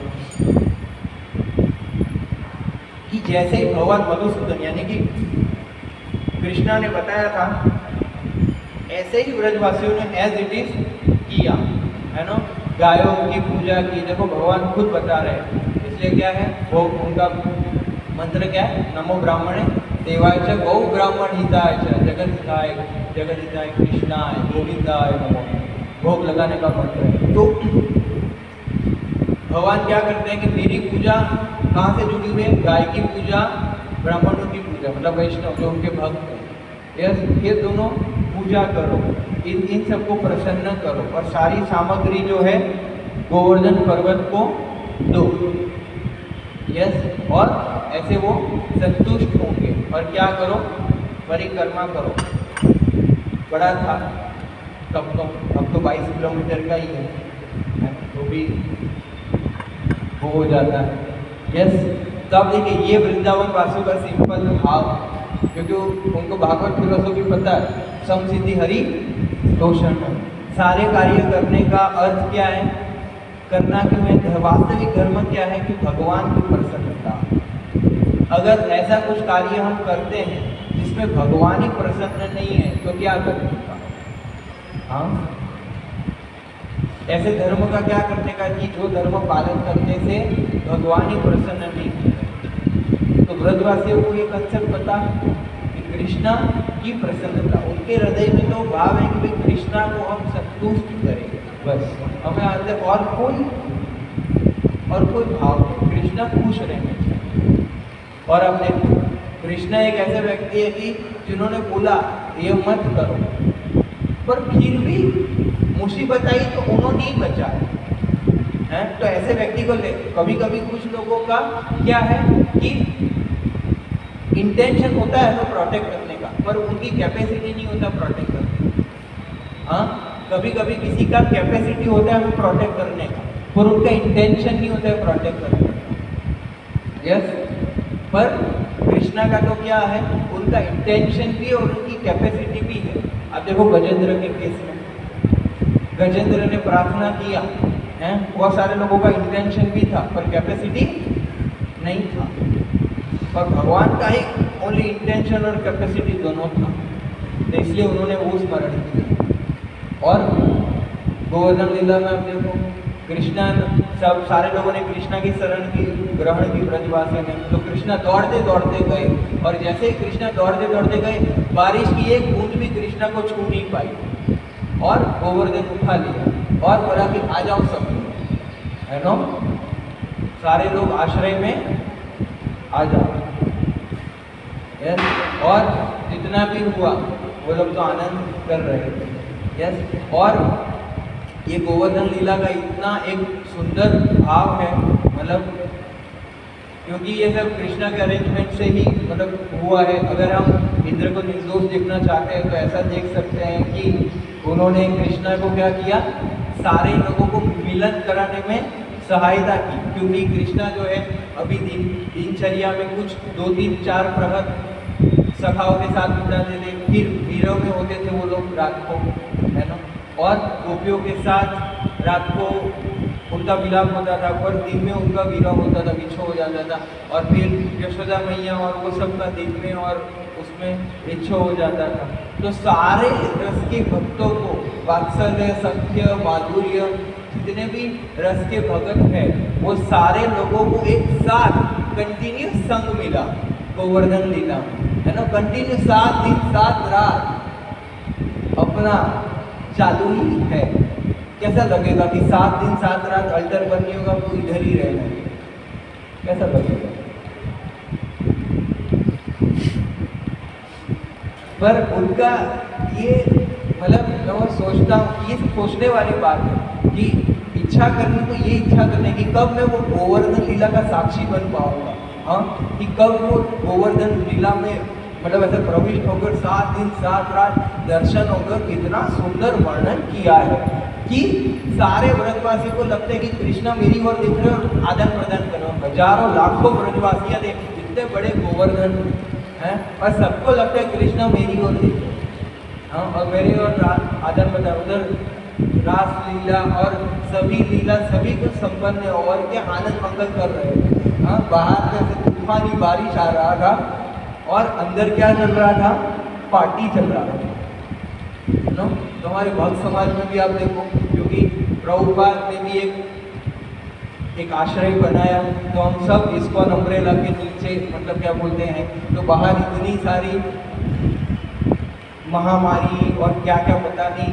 कि जैसे ही भगवान मधुसूदन यानी कि कृष्णा ने बताया था, ऐसे ही व्रजवासियों ने एज इट इज किया है ना। गायों की पूजा की, देखो भगवान खुद बता रहे हैं, इसलिए क्या है वो उनका मंत्र क्या है, नमो ब्राह्मणे देवाय च गौ ब्राह्मण हिताय च जगत हिताय कृष्णाय गोविंदाय नमो, भोग लगाने का मंत्र है। तो भगवान क्या करते हैं कि मेरी पूजा कहाँ से जुड़ी हुई है, गाय की पूजा, ब्राह्मणों की पूजा, मतलब वैष्णव जो उनके भक्त हैं। यस, ये दोनों पूजा करो, इन सबको प्रसन्न करो, और सारी सामग्री जो है गोवर्धन पर्वत को दो। यस, और ऐसे वो संतुष्ट होंगे। और क्या करो, परिक्रमा करो। बड़ा था तब तो, अब तो 22 किलोमीटर का ही है, तो भी वो हो जाता है। यस, तो आप देखिए ये वृंदावन वासियों का सिंपल भाव, क्योंकि उनको भागवत फिलोसॉफी पता है, समसिद्धि हरि तोषण। सारे कार्य करने का अर्थ क्या है, करना क्यों है, वास्तविक धर्म क्या है कि भगवान की प्रसन्नता। अगर ऐसा कुछ कार्य हम करते हैं जिसमें भगवान ही प्रसन्न नहीं है तो क्या करेंगे। हाँ, ऐसे धर्म का क्या करने का कि जो धर्म पालन करने से भगवान ही प्रसन्न नहीं होते। तो ब्रजवासियों को ये कंसेप्ट पता कि कृष्णा की प्रसन्नता, उनके हृदय में तो भाव है कि कृष्णा को हम संतुष्ट करें, बस हमें अंदर और कोई भाव नहीं, कृष्णा खुश रहने चाहिए। और अब देखो कृष्णा एक ऐसे व्यक्ति है कि जिन्होंने बोला ये मत करो, पर फिर भी मुसीबत आई तो उन्होंने ही बचाया है। तो ऐसे व्यक्ति को कभी कभी कुछ लोगों का क्या है कि इंटेंशन होता है हमें प्रोटेक्ट करने का, पर उनकी कैपेसिटी नहीं होता प्रोटेक्ट करने का। हाँ, कभी कभी किसी का कैपेसिटी होता है हमें प्रोटेक्ट करने का, पर उनका इंटेंशन नहीं होता है प्रोटेक्ट करने का। यस, पर कृष्णा का तो क्या है, उनका इंटेंशन भी और उनकी कैपेसिटी भी है। अब देखो गजेंद्र के केस में, गजेंद्र ने प्रार्थना किया है, बहुत सारे लोगों का इंटेंशन भी था पर कैपेसिटी नहीं था, पर भगवान का ही ओनली इंटेंशन और कैपेसिटी दोनों था, तो इसलिए उन्होंने वो स्मरण किया। और गोवर्धन लीला में अब देखो कृष्णा, सब सारे लोगों ने कृष्णा की शरण की ग्रहण की ब्रजवासियों ने, तो कृष्णा दौड़ते दौड़ते गए, और जैसे ही कृष्णा दौड़ते दौड़ते गए बारिश की एक बूंद भी कृष्णा को छू नहीं पाई, और गोवर्धन उठा लिया और बोला कि आ जाओ सब लोग, है ना, सारे लोग आश्रय में आ जाओ। यस, और जितना भी हुआ वो लोग तो आनंद कर रहे थे। यस, और ये गोवर्धन लीला का इतना एक सुंदर भाव है, मतलब क्योंकि ये सब कृष्णा के अरेंजमेंट से ही मतलब हुआ है। अगर हम इंद्र को निर्दोष देखना चाहते हैं तो ऐसा देख सकते हैं कि उन्होंने कृष्णा को क्या किया, सारे लोगों को मिलन कराने में सहायता की, क्योंकि कृष्णा जो है अभी दिनचर्या में कुछ 2-3-4 प्रहर सखाओं के साथ बिताते थे, फिर वीरों में होते थे वो लोग रात को, है ना, और गोपियों के साथ रात को उनका विलाप होता था, पर दिन में उनका विरह होता था, विछोह हो जाता था, और फिर यशोदा मैया और वो सब का दिन में और उसमें विछोह हो जाता था। तो सारे रस के भक्तों को, वात्सल्य, सख्य, माधुर्य, जितने भी रस के भगत हैं वो सारे लोगों को एक साथ कंटिन्यू संग मिला गोवर्धन लीला, है ना, कंटिन्यू 7 दिन 7 रात अपना चालू ही है। कैसा लगेगा कि 7 दिन 7 रात अल्टर बनी होगा तो इधर ही रहना, कैसा लगेगा? पर उनका ये मतलब मैं सोचता हूँ, ये सोचने वाली बात है कि इच्छा करनी तो ये इच्छा करने की कब मैं वो गोवर्धन लीला का साक्षी बन पाऊंगा, हाँ, कि कब वो गोवर्धन लीला में मतलब ऐसे प्रविष्ट होकर 7 दिन 7 रात दर्शन होकर कितना सुंदर वर्णन किया है कि सारे व्रतवासी को लगता है कि कृष्णा मेरी ओर देख रहे हो, आदान प्रदान कर रहे हो। हजारों लाखों व्रतवासियां देख, इतने बड़े गोवर्धन हैं, और सबको लगता है कृष्णा मेरी ओर देख रहे, हाँ, और मेरी ओर आदान प्रदान, उधर रास लीला और सभी लीला सभी कुछ संपन्न है और क्या आनंद मंगल कर रहे हैं। हाँ, बाहर से तूफानी बारिश आ रहा था और अंदर क्या चल रहा था, पार्टी चल रहा था, नो। तो हमारे भक्त समाज में भी आप देखो, क्योंकि प्रभुपाद ने भी एक आश्रय बनाया, तो हम सब इस्कॉन अम्ब्रेला के नीचे मतलब क्या बोलते हैं, तो बाहर इतनी सारी महामारी और क्या क्या पता नहीं,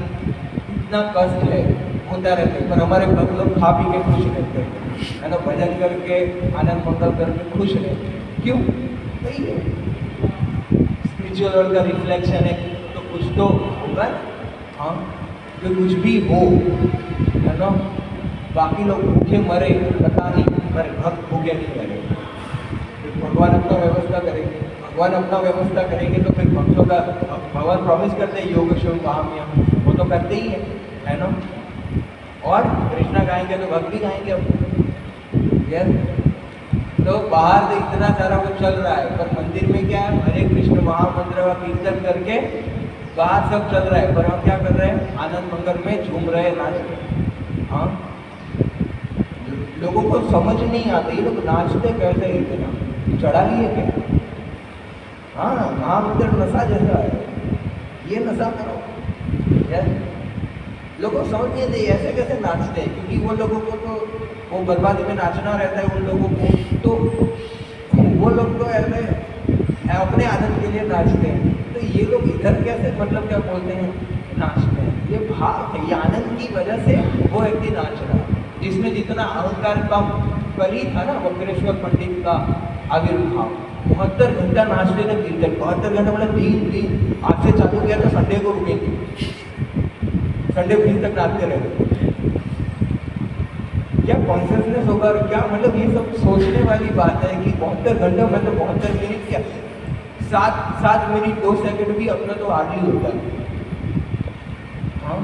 इतना कष्ट है होता रहता है, पर हमारे भक्त लोग खा पी के खुश रहते हैं, है ना, भजन करके आनंद मंगल करके खुश रहते हैं। क्यों? वही है, स्पिरिचुअल वर्ल्ड का रिफ्लेक्शन है, तो कुछ तो होगा, हाँ, जो कुछ भी हो, है ना। बाकी लोग भूखे मरे पता नहीं, पर भक्त भूखे नहीं मरे। फिर भगवान अपना व्यवस्था करेंगे, भगवान अपना व्यवस्था करेंगे तो फिर भक्तों का, भगवान प्रॉमिस करते हैं योग शिव महाम्यम, वो तो करते ही है ना। और कृष्णा गाएंगे तो भक्त भी गाएंगे अब। यस, तो बाहर से इतना सारा कुछ चल रहा है, पर मंदिर में क्या है, हरे कृष्ण महामंत्र का कीर्तन करके बाहर सब चल रहा है, पर हम क्या कर रहे हैं, आनंद मंगल में झूम रहे, नाच रहे। हाँ, लोगों को समझ नहीं आता, ये लोग नाचते कैसे, इतना चढ़ा लिए क्या? हाँ, महामंत्र नशा जैसा है, ये नशा करो। लोगों को समझ नहीं आती ऐसे कैसे नाचते हैं, क्योंकि वो लोगों को तो वो बर्बादी में नाचना रहता है उन लोगों को, तो वो लोग तो ऐसे अपने आनंद के लिए नाचते हैं। तो ये लोग इधर कैसे मतलब क्या बोलते हैं नाचते हैं, ये भाव है, ये आनंद की वजह से वो व्यक्ति नाच रहा है। जिसमें जितना अहंकार कम कल ही था ना वक्रेश्वर पंडित का आविर्भाव, 72 घंटा नाचते थे कीर्तन, 72 घंटा मतलब 3 दिन, आज से चालू किया तो संडे को रुकेंगे, संडे दिन तक नाचते रहे। क्या कॉन्शियसनेस होगा, क्या मतलब ये सब सोचने वाली बात है कि 72 घंटा मतलब 72 मिनट क्या 7 मिनट 2 सेकंड भी अपना तो आदि होता है। हाँ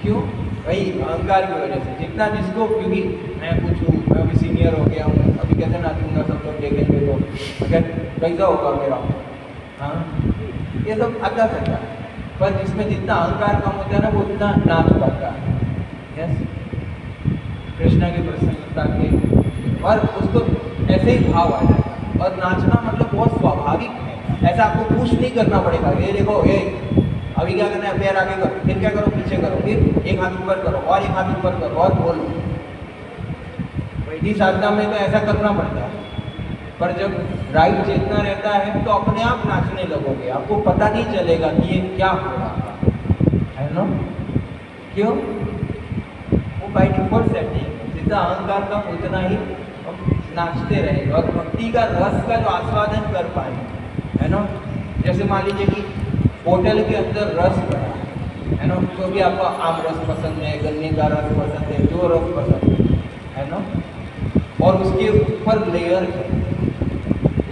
क्यों? वही अहंकार की वजह से, जितना जिसको, क्योंकि मैं कुछ हूँ, मैं अभी सीनियर हो गया हूँ, अभी कैसे नाचूंगा सब लोग देखेंगे तो अगर कैसा होगा मेरा। हाँ ये सब आता रहता है, पर जिसमें जितना अहंकार कम होता है ना वो उतना नाच पाता है। यस, कृष्णा की प्रसन्नता के, और उसको ऐसे ही भाव आ जाएगा। और नाचना मतलब बहुत स्वाभाविक है, ऐसा आपको कुछ नहीं करना पड़ेगा। ये देखो, ये अभी क्या करना है, पैर आगे करो, फिर क्या करो, पीछे करो, फिर एक हाथ ऊपर करो और एक हाथ ऊपर करो और बोलो। वैदिक साधना में तो ऐसा करना पड़ता है, पर जब राइट चेतना रहता है तो अपने आप नाचने लगोगे, आपको पता नहीं चलेगा कि ये क्या हो रहा है ना। क्यों? वो बाई डिफॉल्ट सेटिंग, जितना अहंकार कम उतना ही नाचते रहेगा और भक्ति का रस का जो आस्वादन कर पाएंगे, है ना। जैसे मान लीजिए कि बोतल के अंदर रस भरा है ना, तो भी आपको आम रस पसंद है, गन्ने का रस पसंद है, जो रस पसंद है ना, और उसके ऊपर लेयर है।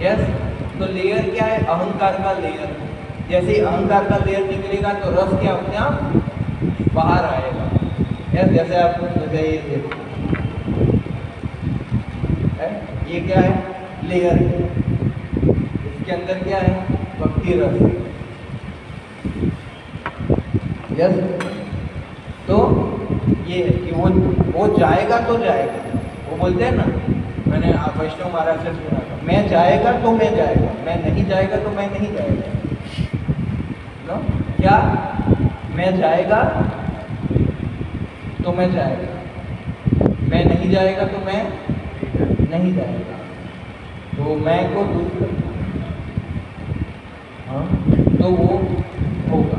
यस, तो लेयर क्या है? अहंकार का लेयर है। जैसे ही अहंकार का लेयर निकलेगा तो रस क्या अपने आप बाहर आएगा। यस, जैसे आप जैसे ये देखो, ये क्या है? लेयर है, इसके अंदर क्या है? भक्ति रस। यस, तो ये है कि वो जाएगा तो जाएगा। वो बोलते हैं ना, मैंने वैष्णव महाराज से सुना था, मैं जाएगा तो मैं जाएगा, मैं नहीं जाएगा तो मैं नहीं जाएगा। नो क्या? मैं जाएगा तो मैं जाएगा, मैं नहीं जाएगा तो मैं नहीं जाएगा। तो मैं को दूर करना, हाँ, तो वो होगा।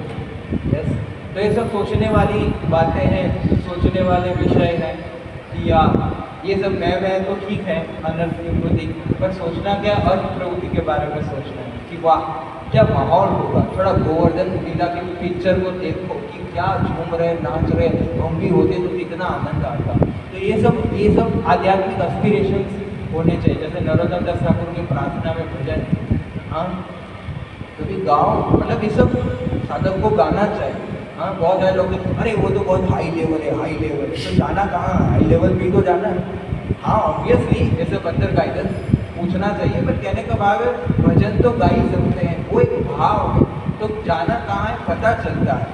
यस, तो ये सब सोचने वाली बातें हैं, सोचने वाले विषय हैं कि या ये सब मैं तो ठीक है अनर्थ प्रवृत्ति, पर सोचना क्या अर्थ प्रवृत्ति के बारे में सोचना है कि वाह क्या माहौल होगा। थोड़ा गोवर्धन लीला की पिक्चर को देखो कि क्या झूम रहे, नाच रहे, हम भी होते तो कितना आनंद आता। तो ये सब आध्यात्मिक एस्पिरेशंस होने चाहिए। जैसे नरोत्तम दास ठाकुर की प्रार्थना में भजन, हाँ, तो भी गाओ, मतलब ये सब साधक को गाना चाहिए। हाँ, बहुत सारे लोग अरे वो तो बहुत हाई लेवल है, हाई लेवल है, तो जाना कहाँ? हाई लेवल भी तो जाना है। हाँ ऑब्वियसली, जैसे बंदर गाइडेंस पूछना चाहिए, पर कहने का भाव है भजन तो गा ही सकते हैं, वो एक भाव है, तो जाना कहाँ है पता चलता है।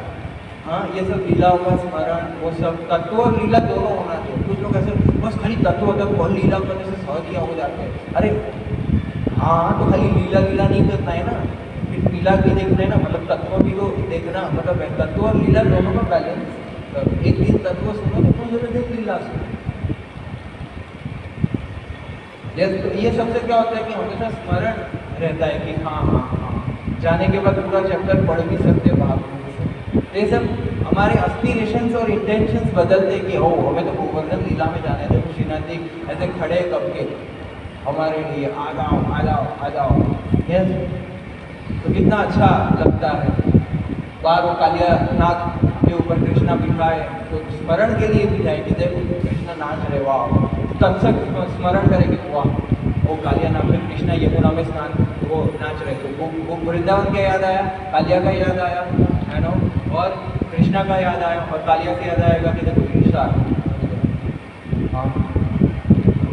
हाँ, ये सब लीलाओं का स्मरण, वो सब तत्व और लीला दोनों होना चाहिए। कुछ लोग ऐसे बस खाली तत्व होता है और लीला करने से सहजिया हो जाते हैं। अरे हाँ, तो खाली लीला नहीं करना है ना, लीला भी देखना है ना, मतलब तत्व भी तो देखना, मतलब तत्व और लीला दोनों का बैलेंस। एक दिन तत्व सुनो तो दूसरे दिन लीला सुनो। ये सबसे क्या होता है कि हमेशा स्मरण रहता है कि हाँ हाँ हाँ, जाने के बाद पूरा चैप्टर पढ़ भी सकते भाव। ये सब हमारे एस्पिरेशंस और इंटेंशंस बदलते कि हो हमें तो गोवर्धन लीला में जाने थे, कुशीनाथ जी ऐसे खड़े कब के हमारे लिए, आ जाओ आ जाओ आ जाओ। यस, तो कितना अच्छा लगता है। बार वो कालिया नाथ के ऊपर कृष्णा बिठाए तो स्मरण के लिए भी जाए कि देखो कृष्ण नाच रहे, वाह, तत्सक स्मरण करेंगे, वाह वो कालिया नाम में कृष्णा यमुना में स्नान वो नाच रहे, तो वो वृंदावन का याद आया, कालिया का याद आया, है ना, और कृष्णा का याद आया, और कालिया से याद आएगा कि देखो ईशा। हाँ,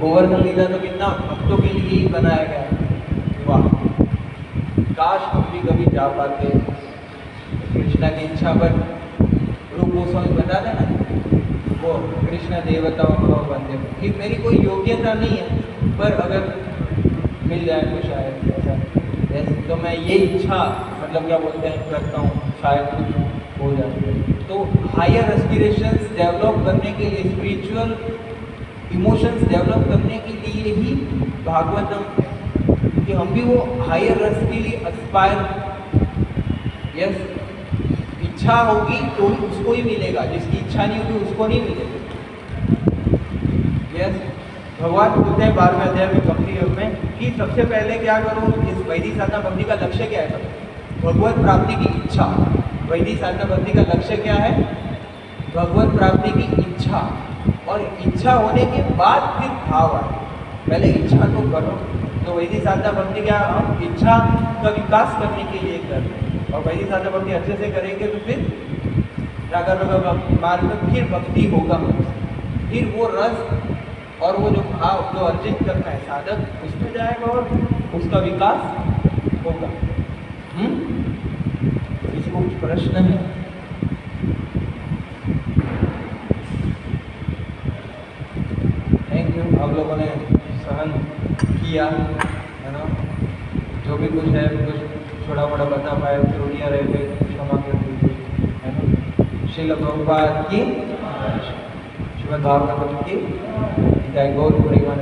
गोवर्धन लीला तो कितना भक्तों के लिए ही बनाया गया है। वाह, काश हम भी कभी जा पाते। कृष्णा की इच्छा पर रूप गोस्वामी बता देना, वो कृष्ण देवताओं को बंदे कि मेरी कोई योग्यता नहीं है, पर अगर मिल जाए तो शायद ऐसा, तो मैं ये इच्छा मतलब क्या बोलते हैं करता हूँ, शायद कुछ हो जाए। तो हायर एस्पिरेशंस डेवलप करने के लिए, स्पिरिचुअल इमोशंस डेवलप करने के लिए ही भागवतम है, कि हम भी वो हायर रस के लिए एस्पायर। यस, इच्छा होगी तो ही उसको ही मिलेगा, जिसकी इच्छा नहीं होगी उसको नहीं मिलेगा। यस, भगवान बोलते हैं 12वें अध्याय में भक्ति योग में कि सबसे पहले क्या करो, इस वैदिक साधना भक्ति का लक्ष्य क्या है? भगवत प्राप्ति की इच्छा। वैदिक साधना भक्ति का लक्ष्य क्या है? भगवत प्राप्ति की इच्छा, और इच्छा होने के बाद फिर भाव आए। पहले इच्छा तो करो। तो वैदिक साधना भक्ति क्या, हम इच्छा का विकास करने के लिए कर रहे हैं, और वैदिक साधना भक्ति अच्छे से करेंगे तो फिर मार्ग में फिर भक्ति होगा, फिर वो रस और वो जो भाव जो अर्जित करना है साधक उसमें जाएगा और उसका विकास होगा। इसको कुछ प्रश्न है? थैंक यू, आप लोगों ने सहन किया है ना। जो भी कुछ है कुछ छोटा मोटा बता पाए, त्रुटियाँ रह गई, क्षमा कर दीजिए, है ना। श्रील प्रभुपाद की, श्रीमद् भागवतम की जय। गौर पूर्णिमा।